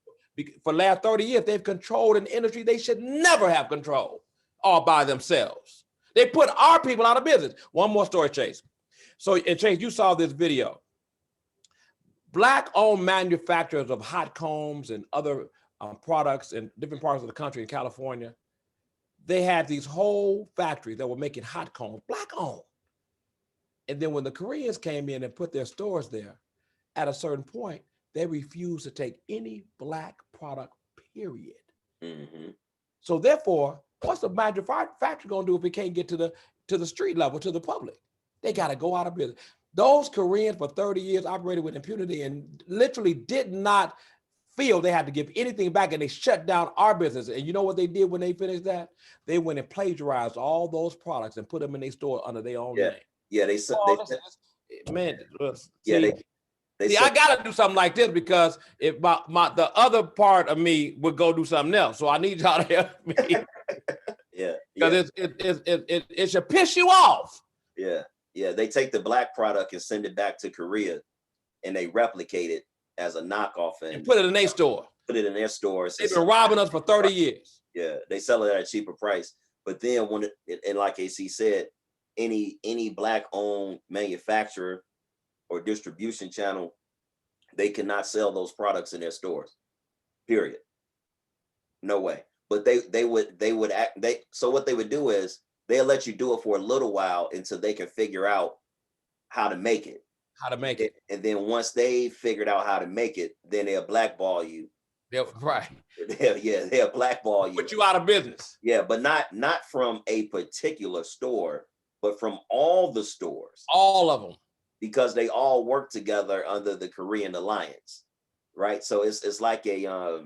for the last 30 years, they've controlled an industry they should never have control all by themselves. They put our people out of business. One more story, Chase. So, and Chase, you saw this video. Black-owned manufacturers of hot combs and other products in different parts of the country in California, they had these whole factories that were making hot combs, Black-owned. And then when the Koreans came in and put their stores there, at a certain point, they refused to take any Black product, period. Mm-hmm. So therefore, what's the manufacturer gonna do if it can't get to the street level, to the public? They gotta go out of business. Those Koreans for 30 years operated with impunity and literally did not feel they had to give anything back, and they shut down our business. And you know what they did when they finished that? They went and plagiarized all those products and put them in their store under their own name. Yeah, man, they I gotta do something like this because if the other part of me would go do something else. So I need y'all to help me. Because it should piss you off. Yeah, they take the Black product and send it back to Korea, and they replicate it as a knockoff and put it in their store. Put it in their stores. They've been robbing us for 30 years. Yeah, they sell it at a cheaper price. But then and like AC said, any Black-owned manufacturer or distribution channel, they cannot sell those products in their stores. Period. No way. But so what they would do is they'll let you do it for a little while until they can figure out how to make it. And then once they figured out how to make it, then they'll blackball you. They'll blackball you. Put you out of business. Yeah, but not from a particular store, but from all the stores. All of them. Because they all work together under the Korean alliance, right? So it's like a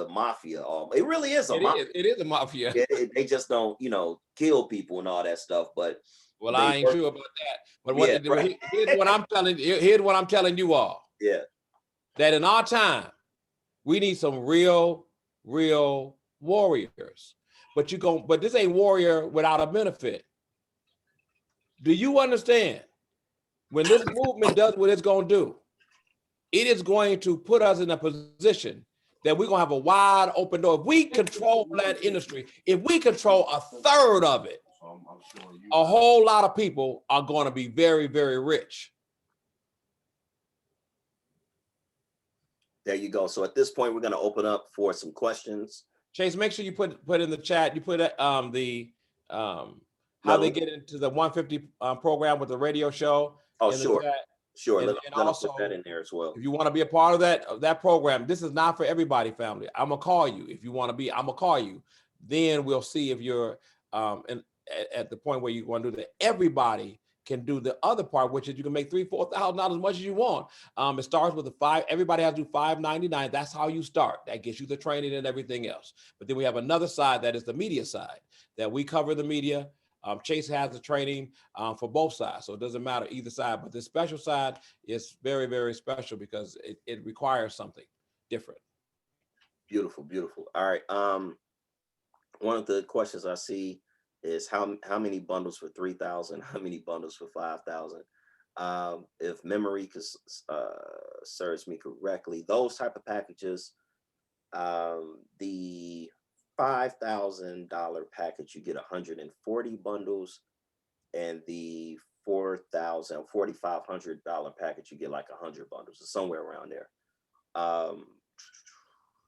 mafia. It really is a mafia. It is a mafia. They just don't, kill people and all that stuff. But well, I ain't sure about that. But here's what I'm telling you. Here's what I'm telling you all. Yeah. That in our time, we need some real warriors. But this ain't warrior without a benefit. Do you understand? When this movement does what it's going to do, it is going to put us in a position that we're going to have a wide open door. If we control that industry, if we control a third of it, a whole lot of people are going to be very, very rich. There you go. So at this point, we're going to open up for some questions. Chase, make sure you put in the chat, you put how they get into the 150 program with the radio show. Oh, in the sure. chat. Sure. And Let me also, put that in there as well. if you want to be a part of that program, this is not for everybody, family. I'm gonna call you if you want to be. I'm gonna call you. Then we'll see if you're at the point where you want to do that. Everybody can do the other part, which is you can make $3,000-$4,000 as much as you want. It starts with everybody has to do $599. That's how you start. That gets you the training and everything else. But then we have another side that is the media side, that we cover the media. Chase has the training for both sides, so it doesn't matter either side. But this special side is very, very special because it requires something different. Beautiful, beautiful. All right. One of the questions I see is how many bundles for 3,000? How many bundles for 5,000? If memory serves me correctly, those type of packages, the $5,000 package, you get 140 bundles, and the $4,500 package, you get like 100 bundles, or somewhere around there.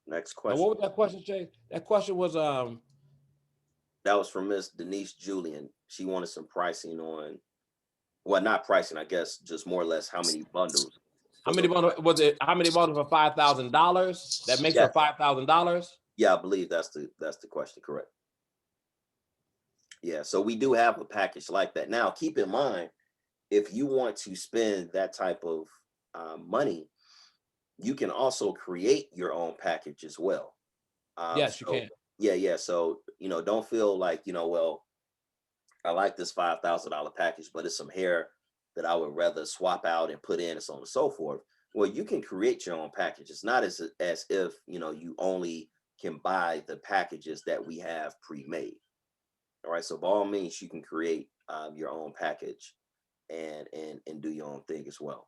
Next question. Now, what was that question, Chase? That question was that was from Miss Denise Julian. She wanted some pricing on, well, not pricing, I guess, just more or less how many bundles. How many bundles was it? How many bundles for $5,000? That makes Yeah. for $5,000. Yeah, I believe that's the question, correct? Yeah, so we do have a package like that. Now, keep in mind, if you want to spend that type of money, you can also create your own package as well. Yes, you can. Yeah. So, don't feel like, well, I like this $5,000 package, but it's some hair that I would rather swap out and put in, and so on and so forth. Well, you can create your own package. It's not as if, you only can buy the packages that we have pre-made. All right. So by all means, you can create your own package and do your own thing as well.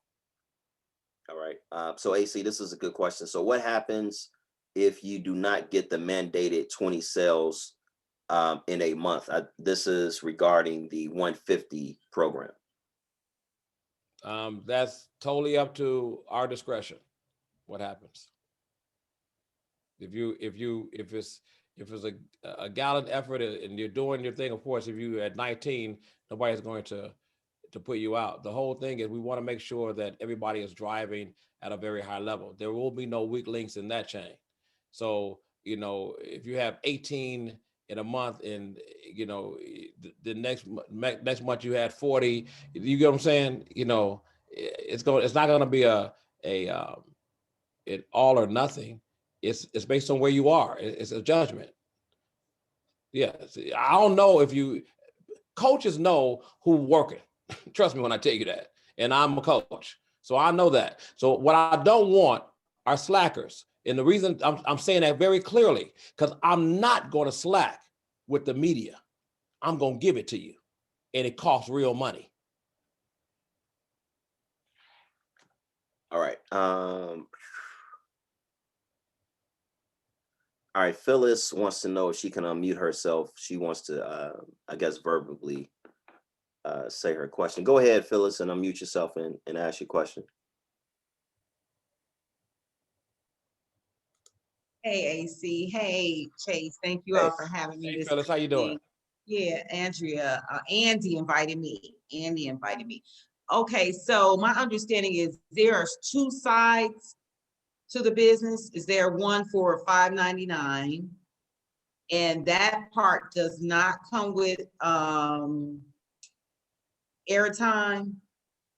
All right. So AC, this is a good question. So what happens if you do not get the mandated 20 sales in a month? This is regarding the 150 program. That's totally up to our discretion. What happens? If it's a gallant effort and you're doing your thing, of course, if you at 19, nobody's going to put you out. The whole thing is we want to make sure that everybody is driving at a very high level. There will be no weak links in that chain. So, if you have 18 in a month and, the next month you had 40, you get what I'm saying? It's not going to be an all or nothing. It's based on where you are. It's a judgment. Yeah. I don't know if coaches know who's working. Trust me when I tell you that. And I'm a coach, so I know that. So what I don't want are slackers. And the reason I'm saying that very clearly, because I'm not going to slack with the media. I'm going to give it to you. And it costs real money. All right. All right. Phyllis wants to know if she can unmute herself. She wants to, I guess, verbally say her question. Go ahead, Phyllis, and unmute yourself and ask your question. Hey, AC. Hey, Chase. Thank you all for having me. Hey, this Phyllis, how you doing? Yeah, Andy invited me. Okay, so my understanding is there's two sides to the business. Is there one for $599? And that part does not come with airtime.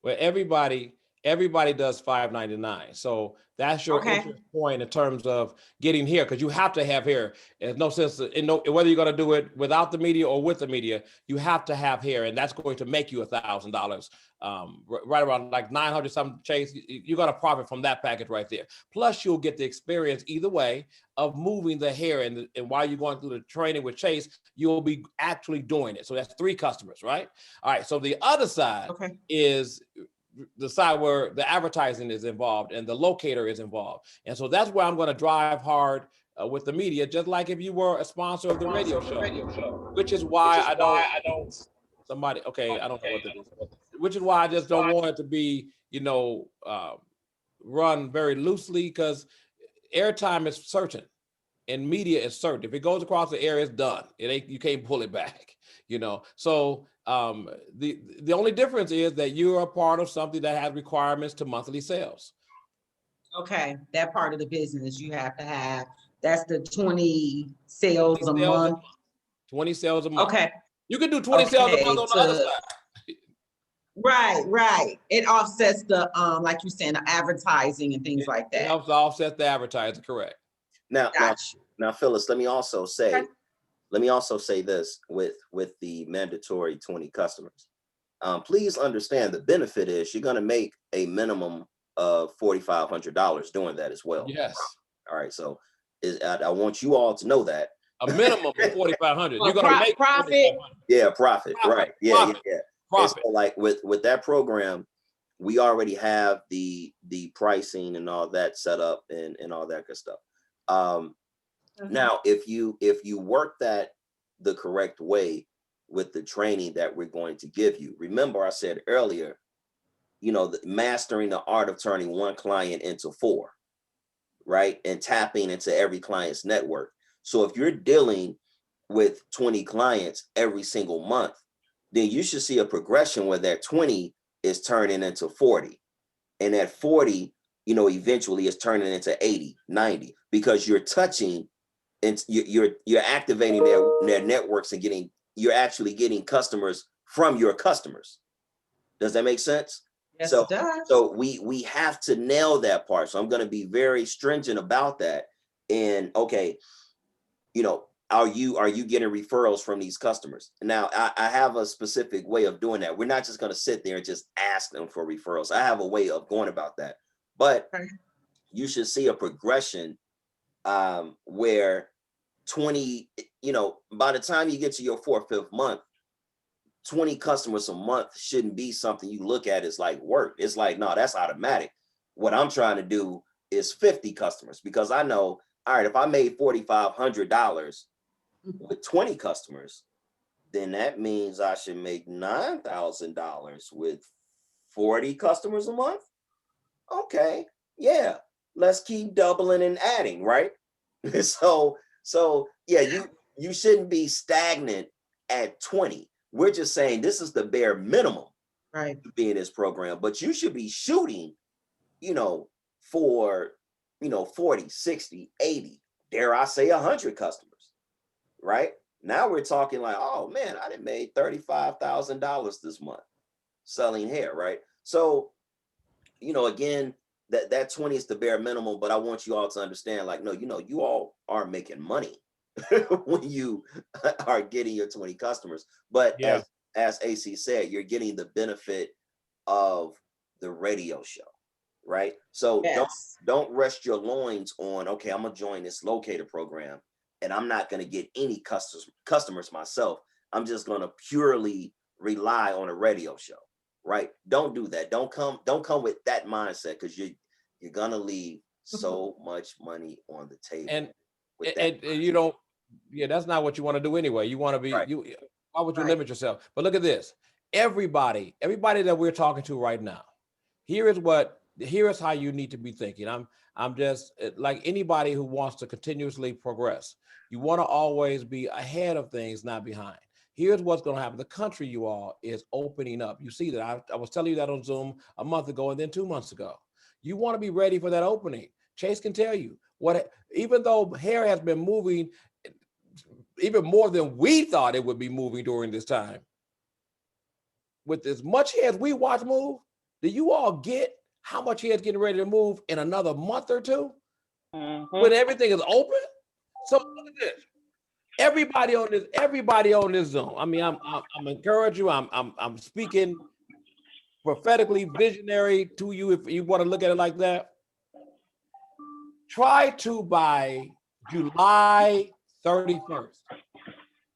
Well, everybody does $599. So that's your entry point in terms of getting here, because you have to have hair. There's no sense whether you're going to do it without the media or with the media, you have to have hair, and that's going to make you $1,000. Right around like 900 something, Chase. You're going to profit from that package right there. Plus, you'll get the experience either way of moving the hair, and while you're going through the training with Chase, you'll be actually doing it. So that's 3 customers, right? All right. So the other side is the side where the advertising is involved and the locator is involved. And so that's where I'm going to drive hard with the media, just like if you were a sponsor of the radio show, which is why I don't, okay, I don't know what that is, which is why I just don't want it to be, run very loosely because airtime is certain and media is certain. If it goes across the air, it's done. It ain't, you can't pull it back, you know? So the only difference is that you're a part of something that has requirements to monthly sales. Okay, that part of the business you have to have, that's the 20 sales a month. 20 sales a month. Okay, You can do 20 sales a Okay, month on the other side. right. It offsets the, like you saying, the advertising and things like It that. helps to offset the advertising, correct? Now, Got you. now, Phyllis, let me also say, Okay. this with the mandatory 20 customers. Please understand the benefit is you're going to make a minimum of $4,500 doing that as well. Yes. All right. So I want you all to know that. A minimum of 4,500. Well, You're going to make profit. 4,500. Yeah, profit. Right. Yeah, Profit. yeah. And Profit. so, like with that program, we already have the pricing and all that set up and all that good stuff. Now, if you work that the correct way with the training that we're going to give you, remember I said earlier, you know, mastering the art of turning one client into 4, right? And tapping into every client's network. So if you're dealing with 20 clients every single month, then you should see a progression where that 20 is turning into 40. And that 40, you know, eventually is turning into 80, 90, because you're touching and you're activating their networks and you're actually getting customers from your customers. Does that make sense? Yes, So, it does. so we have to nail that part. So I'm going to be very stringent about that. And okay, you know, are you getting referrals from these customers? Now, I have a specific way of doing that. We're not just going to sit there and just ask them for referrals. I have a way of going about that. But Okay. you should see a progression where 20, you know, by the time you get to your 4th, 5th month, 20 customers a month shouldn't be something you look at as like work. It's like, no, that's automatic. What I'm trying to do is 50 customers, because I know, all right, if I made $4,500 with 20 customers, then that means I should make $9,000 with 40 customers a month. Okay, yeah, let's keep doubling and adding, right? So yeah, you shouldn't be stagnant at 20. We're just saying this is the bare minimum Right. to be in this program, but you should be shooting, you know, for, you know, 40, 60, 80, dare I say 100 customers, right? Now we're talking like, oh man, I done made $35,000 this month selling hair, right? So, you know, again, that 20 is the bare minimum, but I want you all to understand, like, no, you know, you all are making money when you are getting your 20 customers. But Yeah. as AC said, you're getting the benefit of the radio show, right? So Yes. don't rest your loins on, okay, I'm gonna join this locator program and I'm not gonna get any customers myself. I'm just gonna purely rely on a radio show, right? Don't do that. Don't come with that mindset, because you're gonna leave so much money on the table. And with that and you don't, yeah, that's not what you want to do anyway. You want to be, Right. why would you Right. limit yourself? But look at this. Everybody that we're talking to right now, here is how you need to be thinking. I'm just like anybody who wants to continuously progress. You want to always be ahead of things, not behind. Here's what's going to happen. The country, you all, is opening up. You see that. I was telling you that on Zoom a month ago and then 2 months ago. You want to be ready for that opening. Chase can tell you what, even though hair has been moving even more than we thought it would be moving during this time, with as much hair as we watch move, do you all get how much hair is getting ready to move in another month or two when everything is open? So look at this. Everybody on this Zoom. I mean, I'm encouraging you. I'm speaking prophetically visionary to you if you want to look at it like that. Try to by July 31st.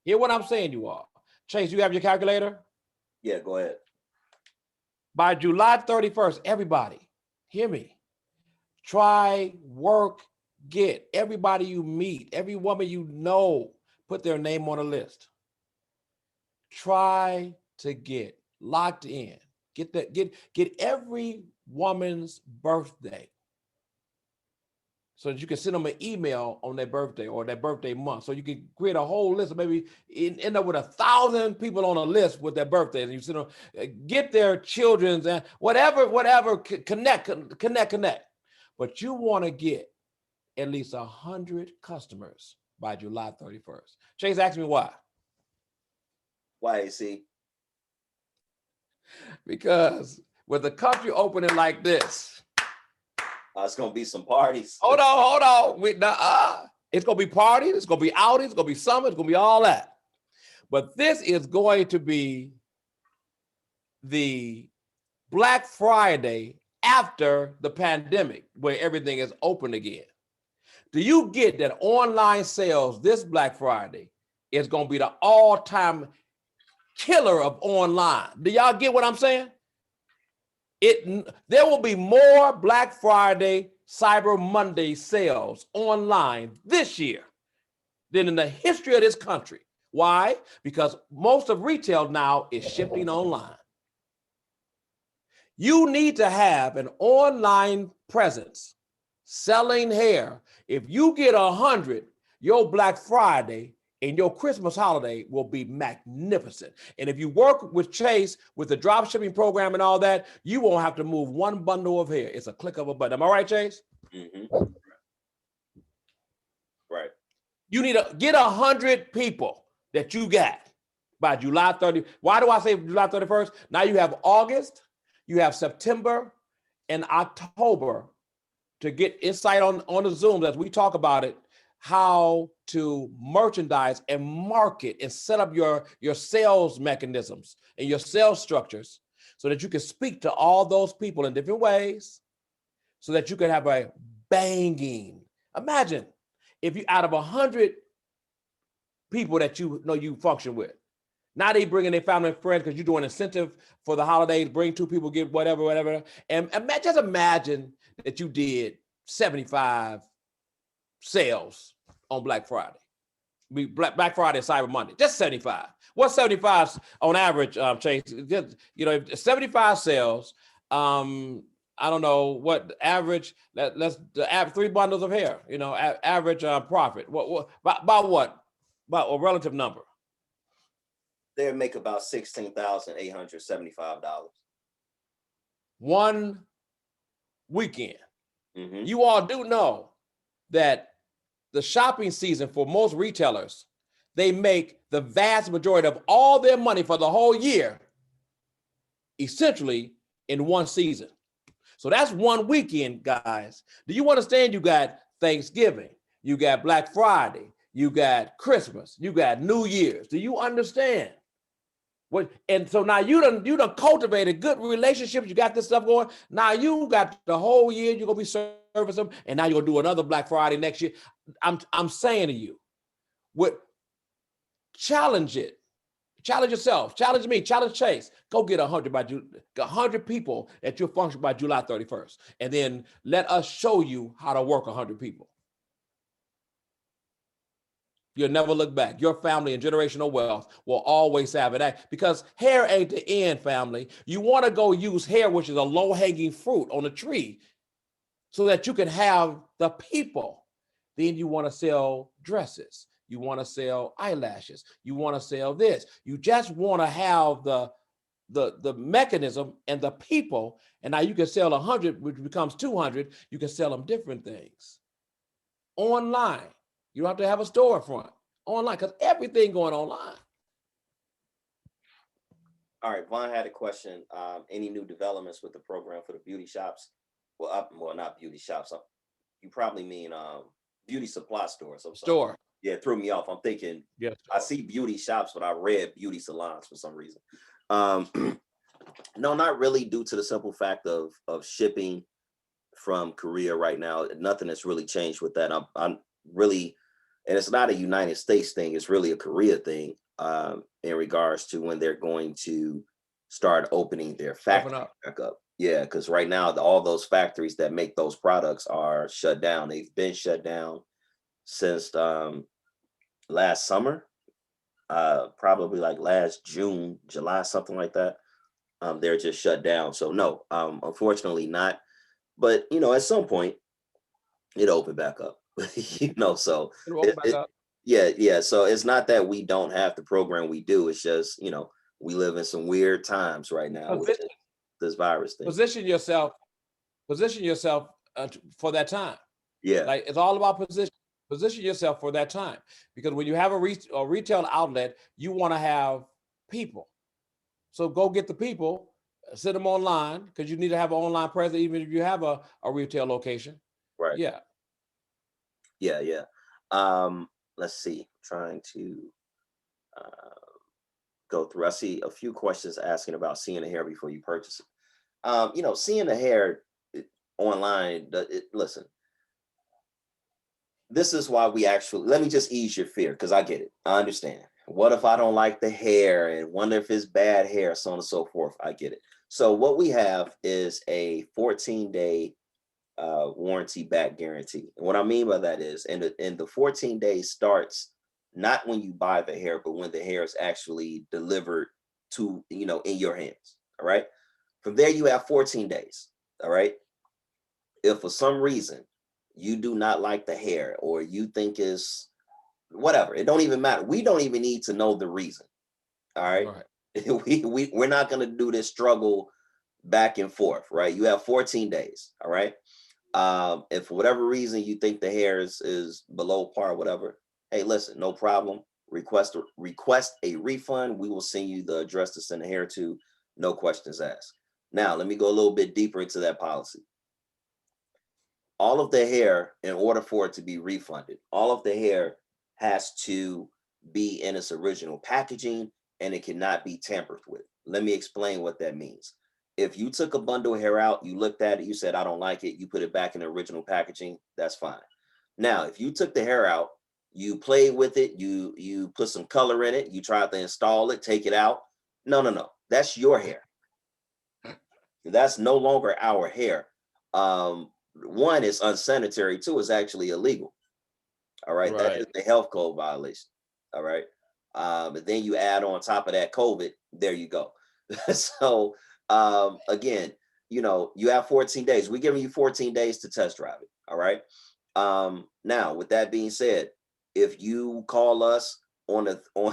Hear what I'm saying, you all. Chase, you have your calculator? Yeah, go ahead. By July 31st, everybody, hear me. Try, work, get everybody you meet, every woman you know, put their name on a list. Try to get locked in. Get every woman's birthday so that you can send them an email on their birthday or their birthday month. So you can create a whole list of maybe end up with 1,000 people on a list with their birthday, and you send them, get their children's and whatever, connect. But you want to get at least 100 customers by July 31st. Chase asked me why. Why, AC? Because with the country opening like this, It's gonna be some parties. hold on. It's gonna be parties, it's gonna be outings, it's gonna be summer, it's gonna be all that. But this is going to be the Black Friday after the pandemic, where everything is open again. Do you get that online sales this Black Friday is gonna be the all-time killer of online? Do y'all get what I'm saying? There will be more Black Friday, Cyber Monday sales online this year than in the history of this country. Why? Because most of retail now is shifting online. You need to have an online presence selling hair. If you get 100, your Black Friday and your Christmas holiday will be magnificent. And if you work with Chase with the drop shipping program and all that, you won't have to move one bundle of hair. It's a click of a button. Am I right, Chase? Mm-hmm. Right. You need to get 100 people that you got by July 30. Why do I say July 31st? Now you have August, you have September and October to get insight on the Zooms as we talk about it, how to merchandise and market and set up your sales mechanisms and your sales structures so that you can speak to all those people in different ways so that you can have a banging. Imagine if you, out of 100 people that you know you function with, now they bring in their family and friends because you're doing incentive for the holidays, bring 2 people, get whatever. And just imagine that you did 75 sales on Black Friday. Black Friday and Cyber Monday, just 75. What's 75 on average, Chase? Just, if 75 sales, I don't know what average, let's add 3 bundles of hair, average profit. About what? About a relative number. They make about $16,875. One weekend. Mm-hmm. You all do know that the shopping season for most retailers, they make the vast majority of all their money for the whole year, essentially in one season. So that's one weekend, guys. Do you understand? You got Thanksgiving, you got Black Friday, you got Christmas, you got New Year's. Do you understand? And so now you done cultivated good relationships. You got this stuff going. Now you got the whole year. You're gonna be servicing them, and now you're gonna do another Black Friday next year. I'm saying to you, challenge it. Challenge yourself. Challenge me. Challenge Chase. Go get 100 people that you'll function by July 31st, and then let us show you how to work 100 people. You'll never look back. Your family and generational wealth will always have it. Because hair ain't the end, family. You want to go use hair, which is a low-hanging fruit on a tree, so that you can have the people. Then you want to sell dresses. You want to sell eyelashes. You want to sell this. You just want to have the mechanism and the people. And now you can sell 100, which becomes 200. You can sell them different things. Online. You don't have to have a storefront. Online, because everything going online. All right, Vaughn had a question. Any new developments with the program for the beauty shops? Well, not beauty shops. You probably mean beauty supply stores. Store. Yeah, it threw me off. I'm thinking, yes, I see beauty shops, but I read beauty salons for some reason. No, not really, due to the simple fact of shipping from Korea right now. Nothing has really changed with that. I'm really, and it's not a United States thing, it's really a Korea thing in regards to when they're going to start opening their factory back up. Yeah, because right now, all those factories that make those products are shut down. They've been shut down since last summer, probably like last June, July, something like that. They're just shut down. So no, unfortunately not. But, at some point, it opened back up. You know, so It'll open back it, up. yeah. So it's not that we don't have the program, we do. It's just, you know, we live in some weird times right now with Position, this virus thing. position yourself, position yourself for that time. Yeah, Like it's all about position yourself for that time, because when you have a retail outlet, you want to have people. So go get the people, send them online, because you need to have an online presence, even if you have a retail location. right. Yeah. Yeah. Let's see. Trying to uh, go through. I see a few questions asking about seeing the hair before you purchase it. You know, seeing the hair online. Listen, this is why we actually. Let me just ease your fear, because I get it. I understand. What if I don't like the hair and wonder if it's bad hair, so on and so forth? I get it. So what we have is a 14-day warranty back guarantee. And what I mean by that is, and the 14 days starts not when you buy the hair, but when the hair is actually delivered to, you know, in your hands. All right. From there, you have 14 days. All right. If for some reason you do not like the hair, or you think is whatever, it don't even matter. We don't even need to know the reason. All right. Right. We're not going to do this struggle back and forth. Right. You have 14 days. All right. If for whatever reason you think the hair is below par, whatever, hey, listen, no problem. Request a refund. We will send you the address to send the hair to. No questions asked. Now, let me go a little bit deeper into that policy. All of the hair, in order for it to be refunded, all of the hair has to be in its original packaging, and it cannot be tampered with. Let me explain what that means. If you took a bundle of hair out, you looked at it, you said, I don't like it, you put it back in the original packaging, that's fine. Now, if you took the hair out, you played with it, you put some color in it, you tried to install it, take it out. No. That's your hair. That's no longer our hair. One, is unsanitary. Two, is actually illegal. All right. That is Right. the health code violation. All right. And then you add on top of that COVID, there you go. So again, you know, you have 14 days. We're giving you 14 days to test drive it. All right. Now, with that being said, if you call us on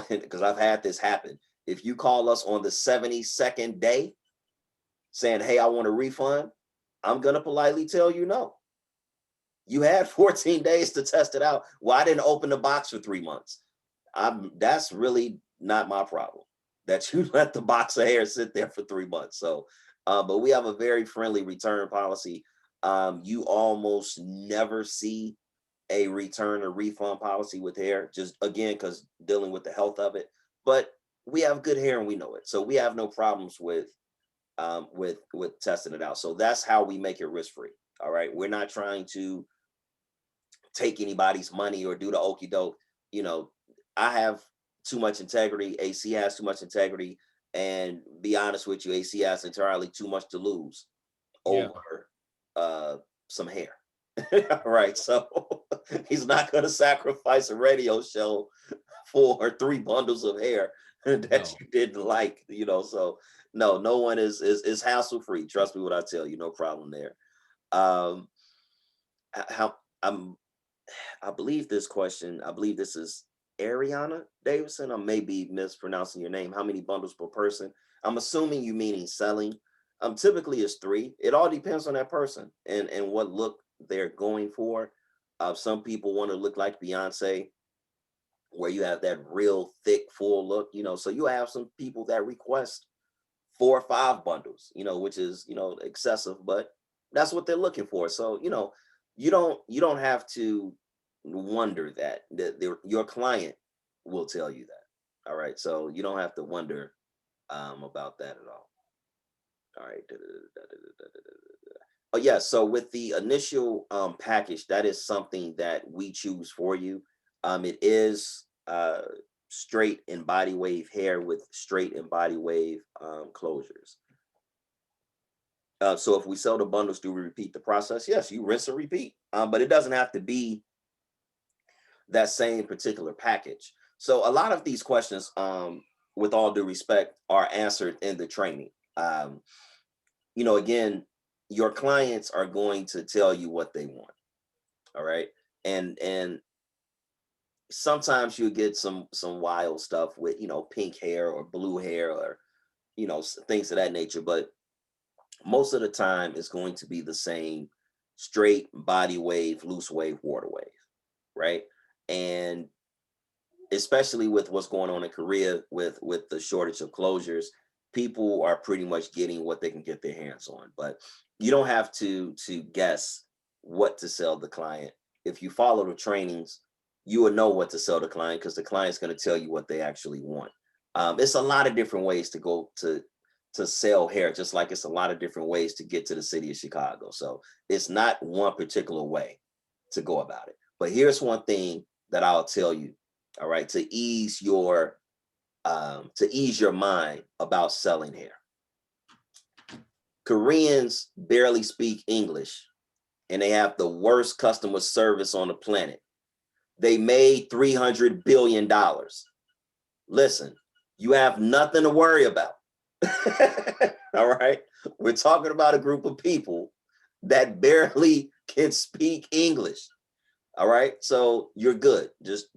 because I've had this happen, if you call us on the 72nd day saying, hey, I want a refund, I'm gonna politely tell you no. You had 14 days to test it out. Well, I didn't open the box for 3 months. That's really not my problem. That you let the box of hair sit there for 3 months. So, but we have a very friendly return policy. You almost never see a return or refund policy with hair, just again, because dealing with the health of it. But we have good hair and we know it. So we have no problems with testing it out. So that's how we make it risk free. All right. We're not trying to take anybody's money or do the okey doke. You know, I have too much integrity. AC has too much integrity. And be honest with you, AC has entirely too much to lose Yeah. over some hair. Right. So he's not going to sacrifice a radio show for 3 bundles of hair that No. you didn't like, you know. So no one is hassle free. Trust me when I tell you, no problem there. Um, how I believe this question, I believe this is Ariana Davidson. I may be mispronouncing your name. How many bundles per person? I'm assuming you meaning selling. Typically it's 3. It all depends on that person and what look they're going for. Some people want to look like Beyonce, where you have that real thick, full look, you know. So you have some people that request 4 or 5 bundles, you know, which is, you know, excessive, but that's what they're looking for. So, you know, you don't have to wonder that your client will tell you that. All right. So you don't have to wonder about that at all. All right. Oh yeah. So with the initial package, that is something that we choose for you. It is straight and body wave hair with straight and body wave closures. So if we sell the bundles, do we repeat the process? Yes, you rinse and repeat, but it doesn't have to be that same particular package. So a lot of these questions, with all due respect, are answered in the training. You know, again, your clients are going to tell you what they want. All right. And sometimes you get some wild stuff with, pink hair or blue hair or, things of that nature. But most of the time it's going to be the same straight body wave, loose wave, water wave. Right. And especially with what's going on in Korea with the shortage of closures, people are pretty much getting what they can get their hands on. But you don't have to guess what to sell the client. If you follow the trainings, you will know what to sell the client because the client's going to tell you what they actually want. It's a lot of different ways to go to sell hair, just like it's a lot of different ways to get to the city of Chicago. So it's not one particular way to go about it. But here's one thing that I'll tell you, all right, to ease your mind about selling hair. Koreans barely speak English and they have the worst customer service on the planet. They made $300 billion. Listen, you have nothing to worry about. All right. We're talking about a group of people that barely can speak English. All right. So you're good. Just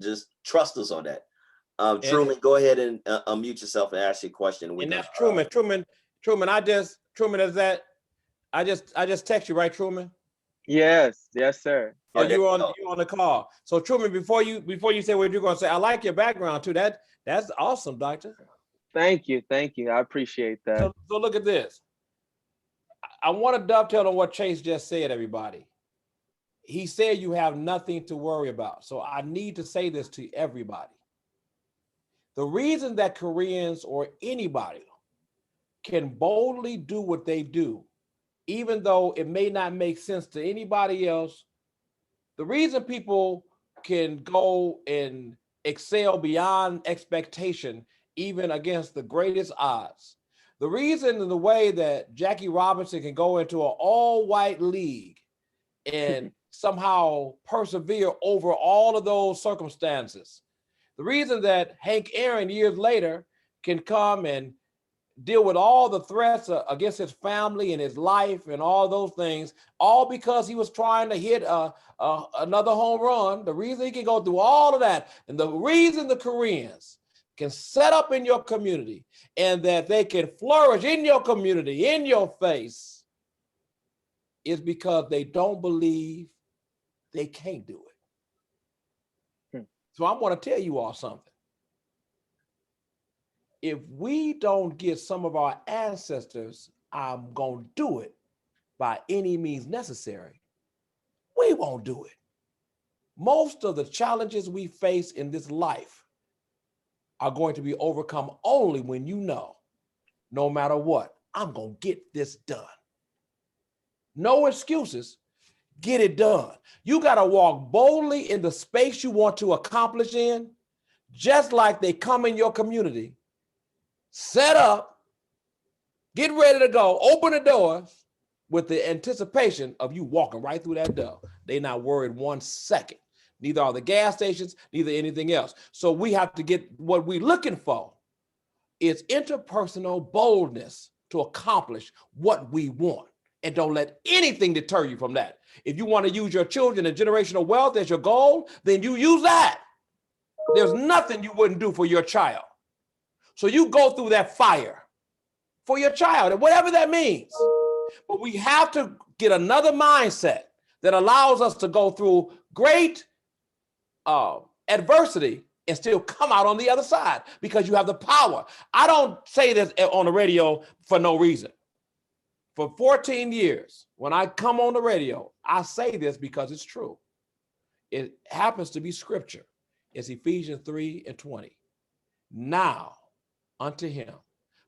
trust us on that. Truman, go ahead and unmute yourself and ask your question. And that's Truman. Truman, I just text you, right, Truman? Yes, sir. Oh, Yes. you on the call. So Truman, before you say what you're gonna say, I like your background too. That's awesome, doctor. Thank you. I appreciate that. So look at this. I want to dovetail on what Chase just said, everybody. He said you have nothing to worry about. So I need to say this to everybody. The reason that Koreans or anybody can boldly do what they do, even though it may not make sense to anybody else, the reason people can go and excel beyond expectation, even against the greatest odds, the reason and the way that Jackie Robinson can go into an all-white league and somehow persevere over all of those circumstances, the reason that Hank Aaron years later can come and deal with all the threats against his family and his life and all those things, all because he was trying to hit another home run. The reason he can go through all of that, and the reason the Koreans can set up in your community and that they can flourish in your community, in your face, is because they don't believe they can't do it. So I want to tell you all something. If we don't get some of our ancestors, I'm going to do it by any means necessary, we won't do it. Most of the challenges we face in this life are going to be overcome only when you know, no matter what, I'm going to get this done. No excuses, get it done. You got to walk boldly in the space you want to accomplish in, just like they come in your community. Set up, get ready to go, open the doors with the anticipation of you walking right through that door. They're not worried 1 second. Neither are the gas stations, neither anything else. So we have to get what we're looking for is interpersonal boldness to accomplish what we want. And don't let anything deter you from that. If you want to use your children and generational wealth as your goal, then you use that. There's nothing you wouldn't do for your child. So you go through that fire for your child, and whatever that means. But we have to get another mindset that allows us to go through great adversity and still come out on the other side because you have the power. I don't say this on the radio for no reason. For 14 years, when I come on the radio, I say this because it's true. It happens to be scripture. It's Ephesians 3:20. Now unto him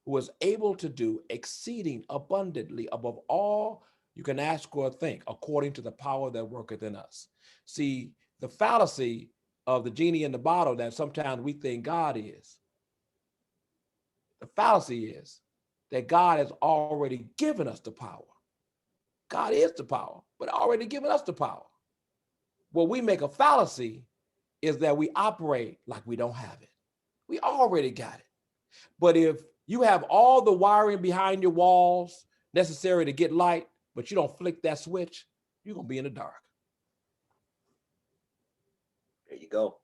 who is able to do exceeding abundantly above all you can ask or think, according to the power that worketh in us. See, the fallacy of the genie in the bottle that sometimes we think God is, the fallacy is that God has already given us the power. God is the power, but already given us the power. What we make a fallacy is that we operate like we don't have it. We already got it. But if you have all the wiring behind your walls necessary to get light, but you don't flick that switch, you're going to be in the dark. you go.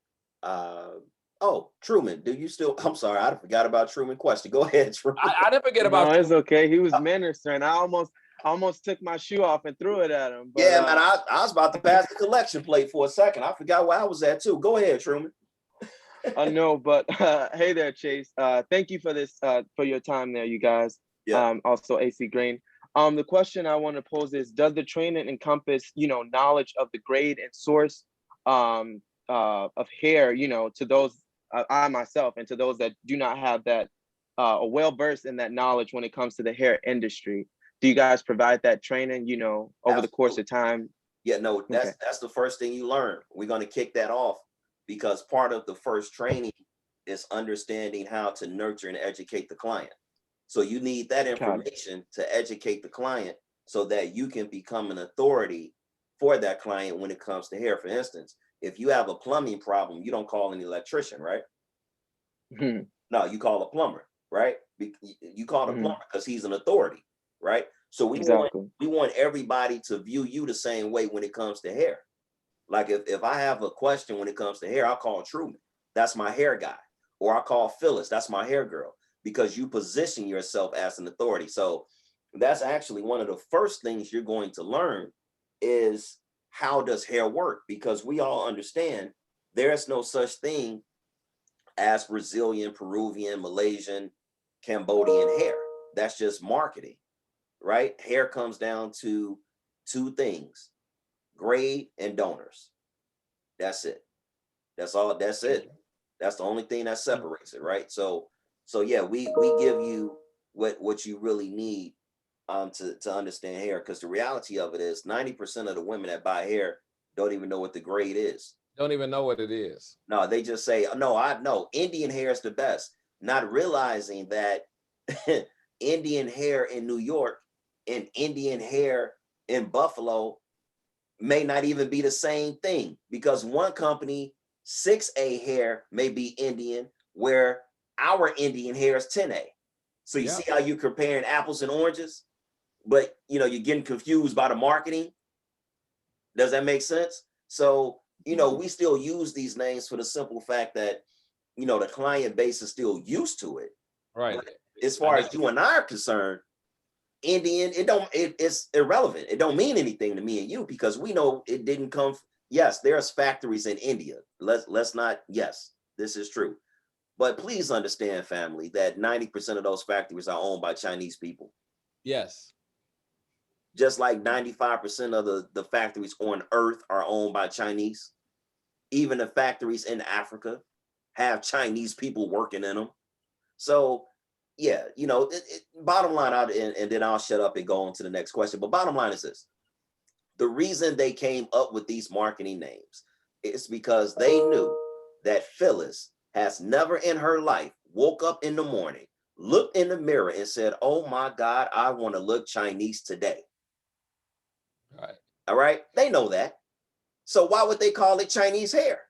Oh, Truman, do you still? I'm sorry, I forgot about Truman question. Go ahead, Truman. I didn't forget No, about it's okay. He was ministering. I almost took my shoe off and threw it at him. But, Yeah, man, I was about to pass the collection plate for a second. I forgot where I was at too. Go ahead, Truman. I know, but hey there, Chase. Thank you for this, for your time there, you guys. Yeah. Also AC Green. The question I want to pose is, does the training encompass, knowledge of the grade and source of hair, to those, I myself, and to those that do not have that, are well versed in that knowledge when it comes to the hair industry? Do you guys provide that training, over the course of time? Yeah, no, Okay. that's the first thing you learn. We're going to kick that off because part of the first training is understanding how to nurture and educate the client. So you need that Got it. information to educate the client so that you can become an authority for that client when it comes to hair. For instance, if you have a plumbing problem, you don't call an electrician, right? Mhm. No, you call a plumber, right? You call a Mhm. plumber because he's an authority, right? So Exactly. we want everybody to view you the same way when it comes to hair. Like if I have a question when it comes to hair, I'll call Truman. That's my hair guy. Or I'll call Phyllis. That's my hair girl. Because you position yourself as an authority. So that's actually one of the first things you're going to learn is how does hair work? Because we all understand there's no such thing as Brazilian, Peruvian, Malaysian, Cambodian hair. That's just marketing, right? Hair comes down to two things: grade and donors. That's it. That's all. That's it. That's the only thing that separates it, right? So yeah, we give you what you really need to understand hair, because the reality of it is 90% of the women that buy hair don't even know what the grade is. don't even know what it is. No, they just say, no, I know Indian hair is the best, not realizing that Indian hair in New York and Indian hair in Buffalo may not even be the same thing, because one company 6A hair may be Indian, where our Indian hair is 10A. So you Yeah. see how you're comparing apples and oranges, but you're getting confused by the marketing. Does that make sense? So, we still use these names for the simple fact that, the client base is still used to it. Right. But as far as you and I are concerned, Indian, it's irrelevant. It don't mean anything to me and you, because we know it didn't come. Yes, there's factories in India. Let's not. Yes, this is true. But please understand, family, that 90% of those factories are owned by Chinese people. Yes. Just like 95% of the factories on earth are owned by Chinese. Even the factories in Africa have Chinese people working in them. So yeah, bottom line out, and then I'll shut up and go on to the next question. But bottom line is this: the reason they came up with these marketing names is because they knew that Phyllis has never in her life woke up in the morning, looked in the mirror and said, "Oh my God, I want to look Chinese today." Right. All right. They know that. So why would they call it Chinese hair?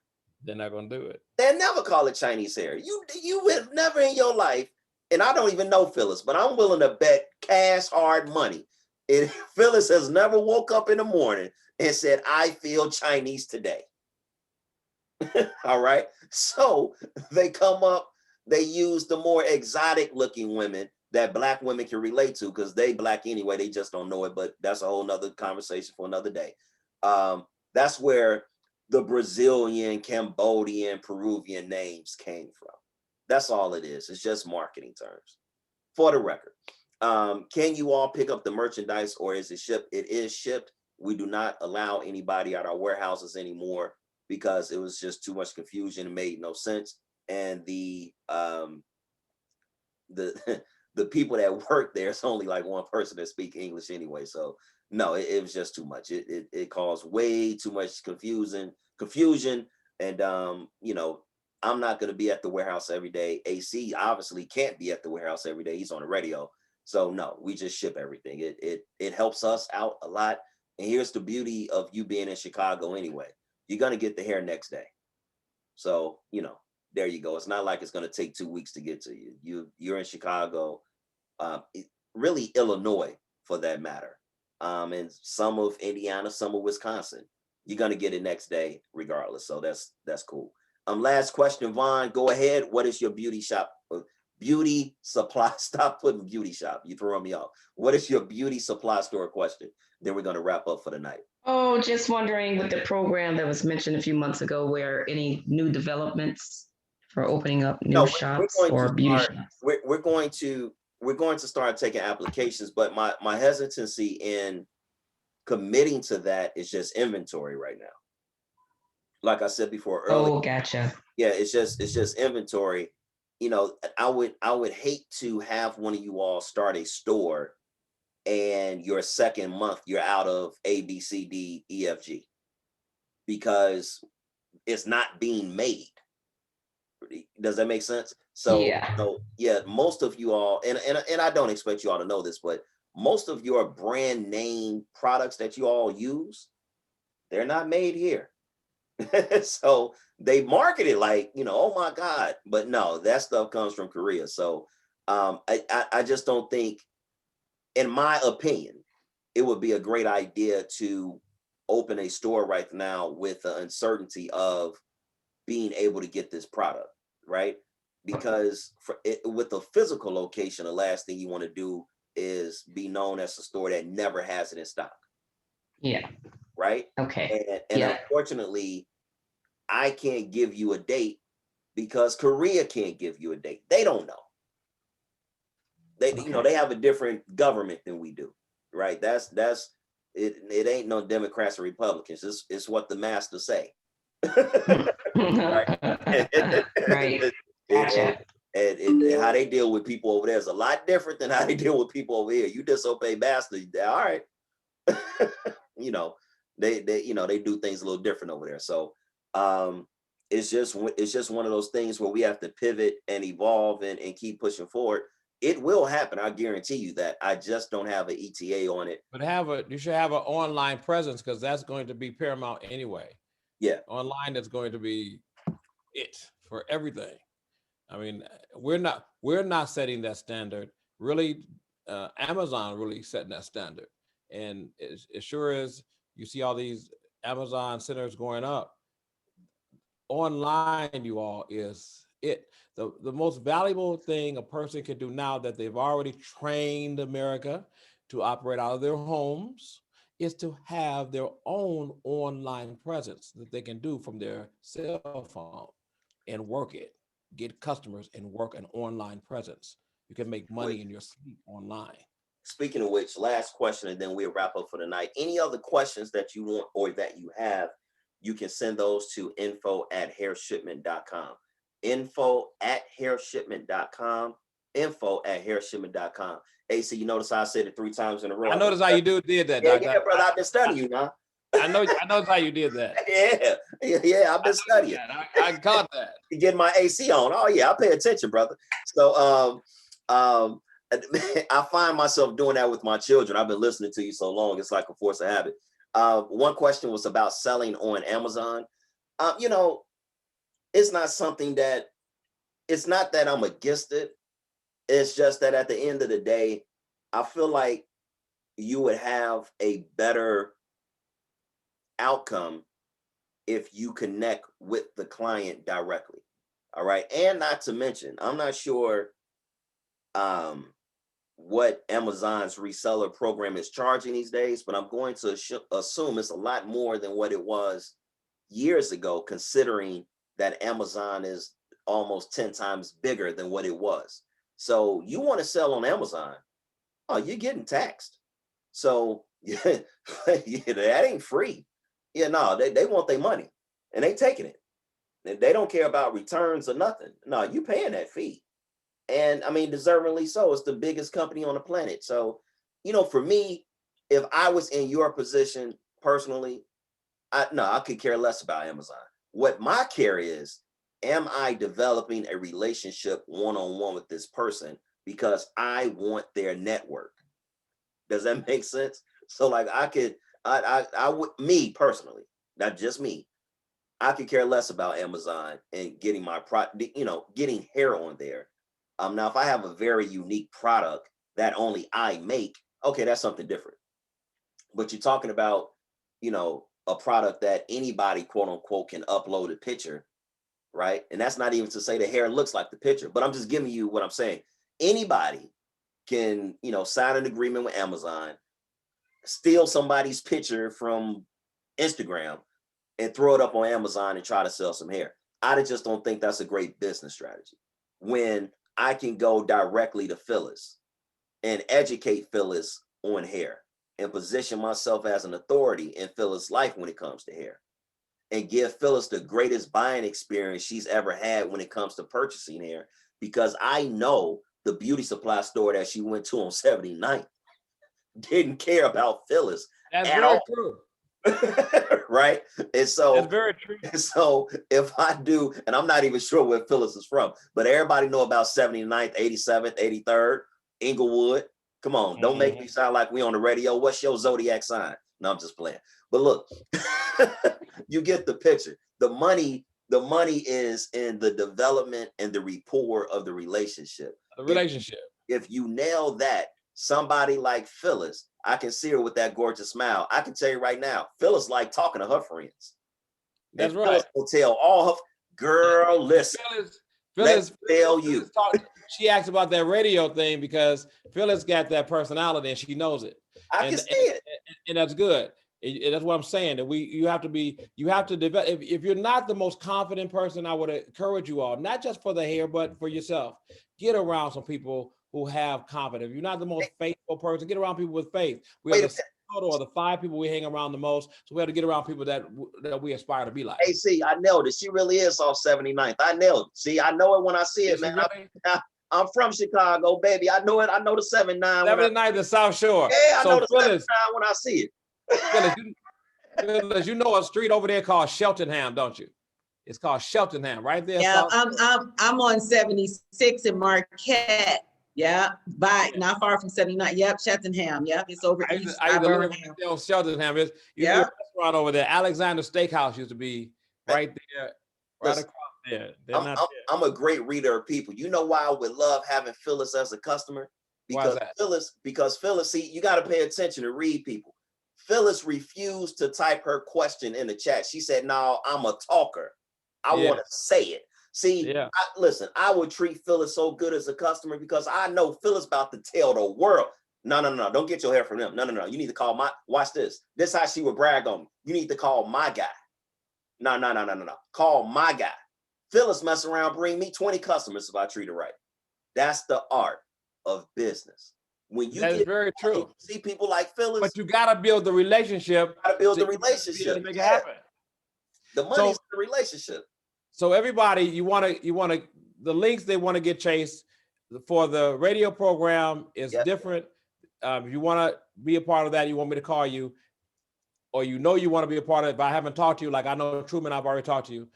They're not going to do it. They'll never call it Chinese hair. You would never in your life, and I don't even know Phyllis, but I'm willing to bet cash hard money. And Phyllis has never woke up in the morning and said, "I feel Chinese today." All right. So they use the more exotic looking women that Black women can relate to, because they Black anyway. They just don't know it, but that's a whole nother conversation for another day. That's where the Brazilian, Cambodian, Peruvian names came from. That's all it is. It's just marketing terms. For the record, can you all pick up the merchandise, or is it shipped? It is shipped. We do not allow anybody at our warehouses anymore because it was just too much confusion. It made no sense. And the the people that work there, it's only like one person that speak English anyway. So no, it was just too much. It caused way too much confusion. And I'm not going to be at the warehouse every day. AC obviously can't be at the warehouse every day. He's on the radio. So no, we just ship everything. It helps us out a lot. And here's the beauty of you being in Chicago anyway. You're going to get the hair next day. So, there you go. It's not like it's going to take 2 weeks to get to you. You're in Chicago, really Illinois for that matter, and some of Indiana, some of Wisconsin. you're gonna get it next day regardless. So that's cool. Last question, Vaughn, go ahead. What is your beauty shop? Beauty supply, stop putting beauty shop. You throwing me off. What is your beauty supply store question? Then we're gonna wrap up for the night. Oh, just wondering with the program that was mentioned a few months ago, where any new developments for opening up new No, shops or beauty shops? we're going to start taking applications, but my hesitancy in committing to that is just inventory right now. Like I said before earlier, Oh, gotcha. yeah, it's just inventory. You know, I would hate to have one of you all start a store and your second month you're out of A, B, C, D, E, F, G because it's not being made. Does that make sense? So, Yeah. yeah, most of you all, and I don't expect you all to know this, but most of your brand name products that you all use, they're not made here. So they market it like, oh my God, but no, that stuff comes from Korea. So I just don't think, in my opinion, it would be a great idea to open a store right now with the uncertainty of being able to get this product, right? Because with the physical location, the last thing you want to do is be known as a store that never has it in stock. Yeah. Right. Okay. And Yeah. unfortunately, I can't give you a date because Korea can't give you a date. They don't know. They, Okay. they have a different government than we do, right? That's it. It ain't no Democrats or Republicans. It's what the masters say. Right. Right. Gotcha. And how they deal with people over there is a lot different than how they deal with people over here. You disobey master, all right. They do things a little different over there. So it's just one of those things where we have to pivot and evolve and keep pushing forward. It will happen. I guarantee you that. I just don't have an ETA on it. But you should have an online presence because that's going to be paramount anyway. Yeah. Online is going to be it for everything. I mean, we're not setting that standard. Really, Amazon really setting that standard. And it sure is, you see all these Amazon centers going up. Online, you all, is it. The most valuable thing a person can do now that they've already trained America to operate out of their homes is to have their own online presence that they can do from their cell phone and work it, get customers and work an online presence. You can make money in your sleep online. Speaking of which, last question, and then we'll wrap up for the night. Any other questions that you want or that you have, you can send those to info@hairshipment.com. info@hairshipment.com. info@hairshipment.com. AC, you notice how I said it 3 times in a row? I noticed how you did that. Yeah, brother, I've been studying you now. I know how you did that. Yeah, I've been studying. I caught that. Get my AC on. Oh yeah, I pay attention, brother. So I find myself doing that with my children. I've been listening to you so long, it's like a force of habit. One question was about selling on Amazon. It's not something that, it's not that I'm against it. It's just that at the end of the day, I feel like you would have a better outcome if you connect with the client directly. All right. And not to mention, I'm not sure what Amazon's reseller program is charging these days, but I'm going to assume it's a lot more than what it was years ago, considering that Amazon is almost 10 times bigger than what it was. So you want to sell on Amazon, oh, you're getting taxed. So yeah, that ain't free. Yeah, no, they want their money and they taking it. And they don't care about returns or nothing. No, you paying that fee. And I mean, deservingly so. It's the biggest company on the planet. So, for me, if I was in your position personally, I could care less about Amazon. What my care is, am I developing a relationship one-on-one with this person because I want their network? Does that make sense? So like I would, me personally, not just me, I could care less about Amazon and getting my getting hair on there. Now, if I have a very unique product that only I make, okay, that's something different. But you're talking about, a product that anybody, quote unquote, can upload a picture, right? And that's not even to say the hair looks like the picture, but I'm just giving you what I'm saying. Anybody can, sign an agreement with Amazon, steal somebody's picture from Instagram and throw it up on Amazon and try to sell some hair. I just don't think that's a great business strategy. When I can go directly to Phyllis and educate Phyllis on hair and position myself as an authority in Phyllis' life when it comes to hair and give Phyllis the greatest buying experience she's ever had when it comes to purchasing hair, because I know the beauty supply store that she went to on 79th didn't care about Phyllis That's at very all. true. Right? And so, That's very true. so if I do, and I'm not even sure where Phyllis is from, but everybody know about 79th, 87th, 83rd, Inglewood. Come on, don't make me sound like we on the radio. What's your zodiac sign? No, I'm just playing. But look, you get the picture. The money is in the development and the rapport of the relationship. The relationship. If you nail that, somebody like Phyllis, I can see her with that gorgeous smile. I can tell you right now, Phyllis like talking to her friends. That's And right. Phyllis will tell all her, girl, listen, Phyllis tell you. She asked about that radio thing because Phyllis got that personality and she knows it. I can see it. And that's good. And that's what I'm saying. That you have to develop. If you're not the most confident person, I would encourage you all, not just for the hair, but for yourself, get around some people who have confidence. If you're not the most faithful person, get around people with faith. We have the total of the 5 people we hang around the most. So we have to get around people that we aspire to be like. Hey, see, I nailed it. She really is off 79th. I nailed it. See, I know it when I see it, man. Really? I'm from Chicago, baby. I know it. I know the 79. 79th, the South Shore. Yeah, I So know the Phyllis, 79 when I see it. Phyllis, you know a street over there called Cheltenham, don't you? It's called Cheltenham, right there. Yeah, South I'm on 76 in Marquette. Yeah, not far from 79. Yep, Cheltenham. Yep, it's over I east used by to live Birmingham. right there on Cheltenham. It's Yeah. a restaurant over there. Alexander Steakhouse used to be right there, right Listen, across there. They're not there. I'm a great reader of people. You know why I would love having Phyllis as a customer? Why is Because Phyllis, see, you got to pay attention to read people. Phyllis refused to type her question in the chat. She said, "No, I'm a talker. I want to say it." See, Yeah. listen, I would treat Phyllis so good as a customer because I know Phyllis about to tell the world. No, don't get your hair from them. No. You need to call watch this. This is how she would brag on me. You need to call my guy. No. Call my guy. Phyllis mess around, bring me 20 customers if I treat her right. That's the art of business. When you That is very true. see people like Phyllis, But you gotta build the relationship. gotta build the to be able relationship. to make it Yeah. happen. The money's in the relationship. So everybody, you want to the links they want to get Chase for the radio program is Yep. different. If you want to be a part of that, you want me to call you, or you want to be a part of it. If I haven't talked to you, like I know Truman, I've already talked to you.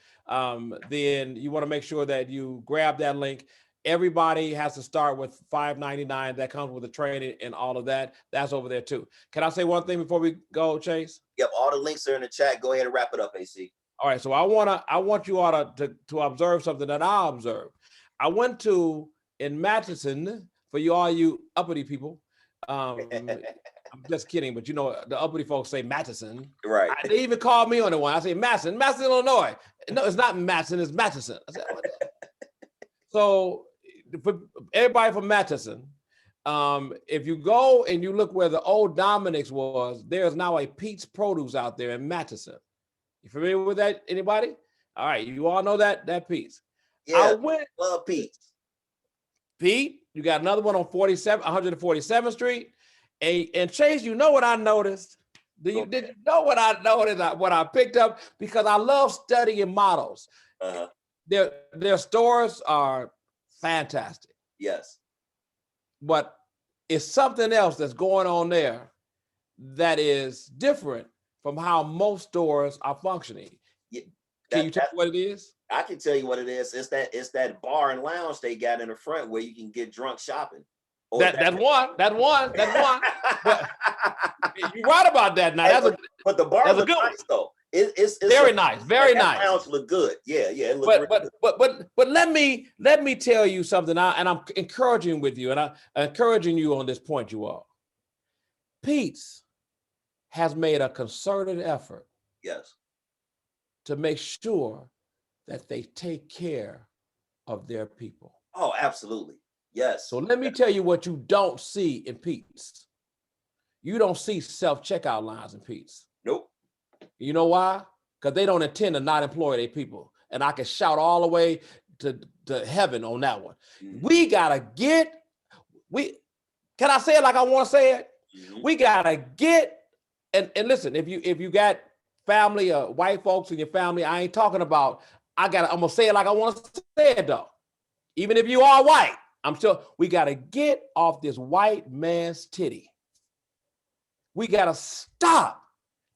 Then you want to make sure that you grab that link. Everybody has to start with $5.99. That comes with the training and all of that. That's over there too. Can I say one thing before we go, Chase? Yep, all the links are in the chat. Go ahead and wrap it up, AC. All right, so I want you all to observe something that I observed. I went in Matheson, for you uppity people. I'm just kidding, but the uppity folks say Matheson. Right. They even called me on the one. I say Matheson, Illinois. No, it's not Matheson, it's Matheson. I said, "Oh, so for everybody from Matheson, if you go and you look where the old Dominic's was, there's now a Pete's Produce out there in Matheson. You familiar with that? Anybody? All right, you all know that Pete's. Yeah, love Pete. Pete, you got another one on 147th Street. And Chase, you know what I noticed? Did you know what I noticed? What I picked up? Because I love studying models. Uh-huh. Their stores are fantastic. Yes. But it's something else that's going on there that is different from how most stores are functioning. Yeah, Can you tell me what it is? I can tell you what it is. It's that bar and lounge they got in the front where you can get drunk shopping. That one. But you're right about that. Now but the bar that's a looks good nice though. It's very nice, very nice. Lounge look good. Yeah. It looks But let me tell you something. And I'm encouraging with you, and I'm encouraging you on this point, you all. Pete's has made a concerted effort Yes. to make sure that they take care of their people. Oh, absolutely. Yes. So let me tell you what you don't see in Pete's. You don't see self-checkout lines in Pete's. Nope. You know why? Because they don't intend to not employ their people. And I can shout all the way to heaven on that one. Mhm. We gotta get, can I say it like I want to say it? Mhm. We gotta get, and listen, if you got family or white folks in your family, I ain't talking about, I'm gonna say it like I want to say it though. Even if you are white, I'm sure we gotta get off this white man's titty. We gotta stop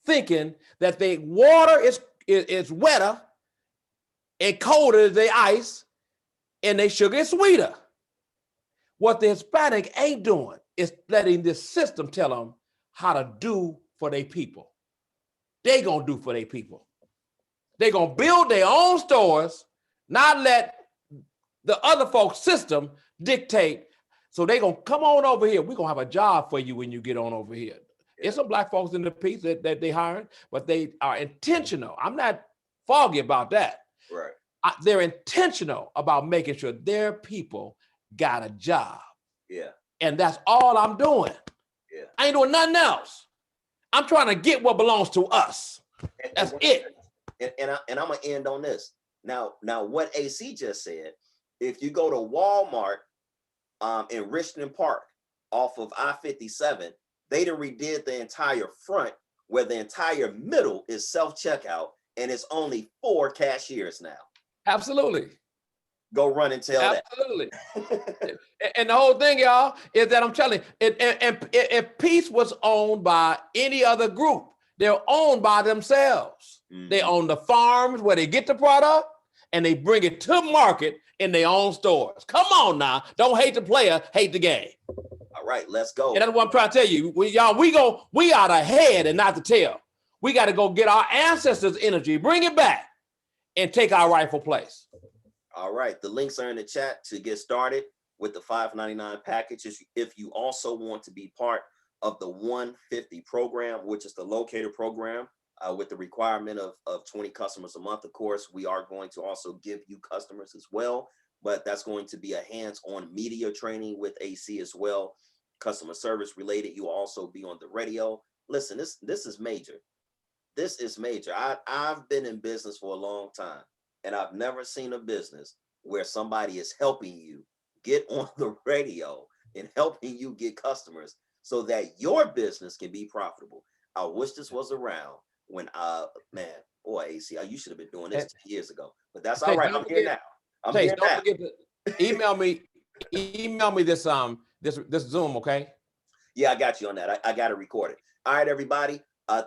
thinking that the water is wetter and colder than the ice, and they sugar is sweeter. What the Hispanic ain't doing is letting this system tell them how to do for their people. They gonna do for their people. They gonna build their own stores, not let the other folks' system dictate. So they gonna come on over here. We're gonna have a job for you when you get on over here. There's some black folks in the piece that they hiring, but they are intentional. I'm not foggy about that. Right. They're intentional about making sure their people got a job. Yeah. And that's all I'm doing. Yeah. I ain't doing nothing else. I'm trying to get what belongs to us. That's it. And I'm gonna end on this. Now what AC just said, if you go to Walmart in Richmond Park off of I-57, they done redid the entire front where the entire middle is self-checkout, and it's only 4 cashiers now. Absolutely. Go run and tell Absolutely. And the whole thing, y'all, is that I'm telling you, if Peace was owned by any other group, they're owned by themselves. They own the farms where they get the product, and they bring it to market in their own stores. Come on now. Don't hate the player, hate the game. All right, let's go. And that's what I'm trying to tell you. We are the head and not the tail. We got to go get our ancestors' energy, bring it back, and take our rightful place. All right, the links are in the chat to get started with the $5.99 package. If you also want to be part of the 150 program, which is the locator program, with the requirement of 20 customers a month. Of course, we are going to also give you customers as well, but that's going to be a hands-on media training with AC as well, customer service related. You'll also be on the radio. Listen, this is major. This is major. I've been in business for a long time, and I've never seen a business where somebody is helping you get on the radio and helping you get customers so that your business can be profitable. I wish this was around when man, boy, AC, you should have been doing this 2 years ago. But that's all right. I'm here now. I'm here now. Don't forget to email me this Zoom, okay? Yeah, I got you on that. I got it recorded. All right, everybody.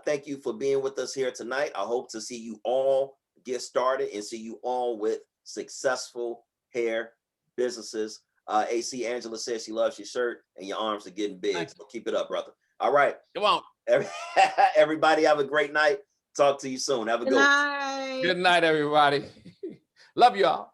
Thank you for being with us here tonight. I hope to see you all get started and see you all with successful hair businesses. AC, Angela says she loves your shirt and your arms are getting big. So keep it up, brother. All right. Come on. Everybody have a great night. Talk to you soon. Have a good one. Good night. Good night, everybody. Love y'all.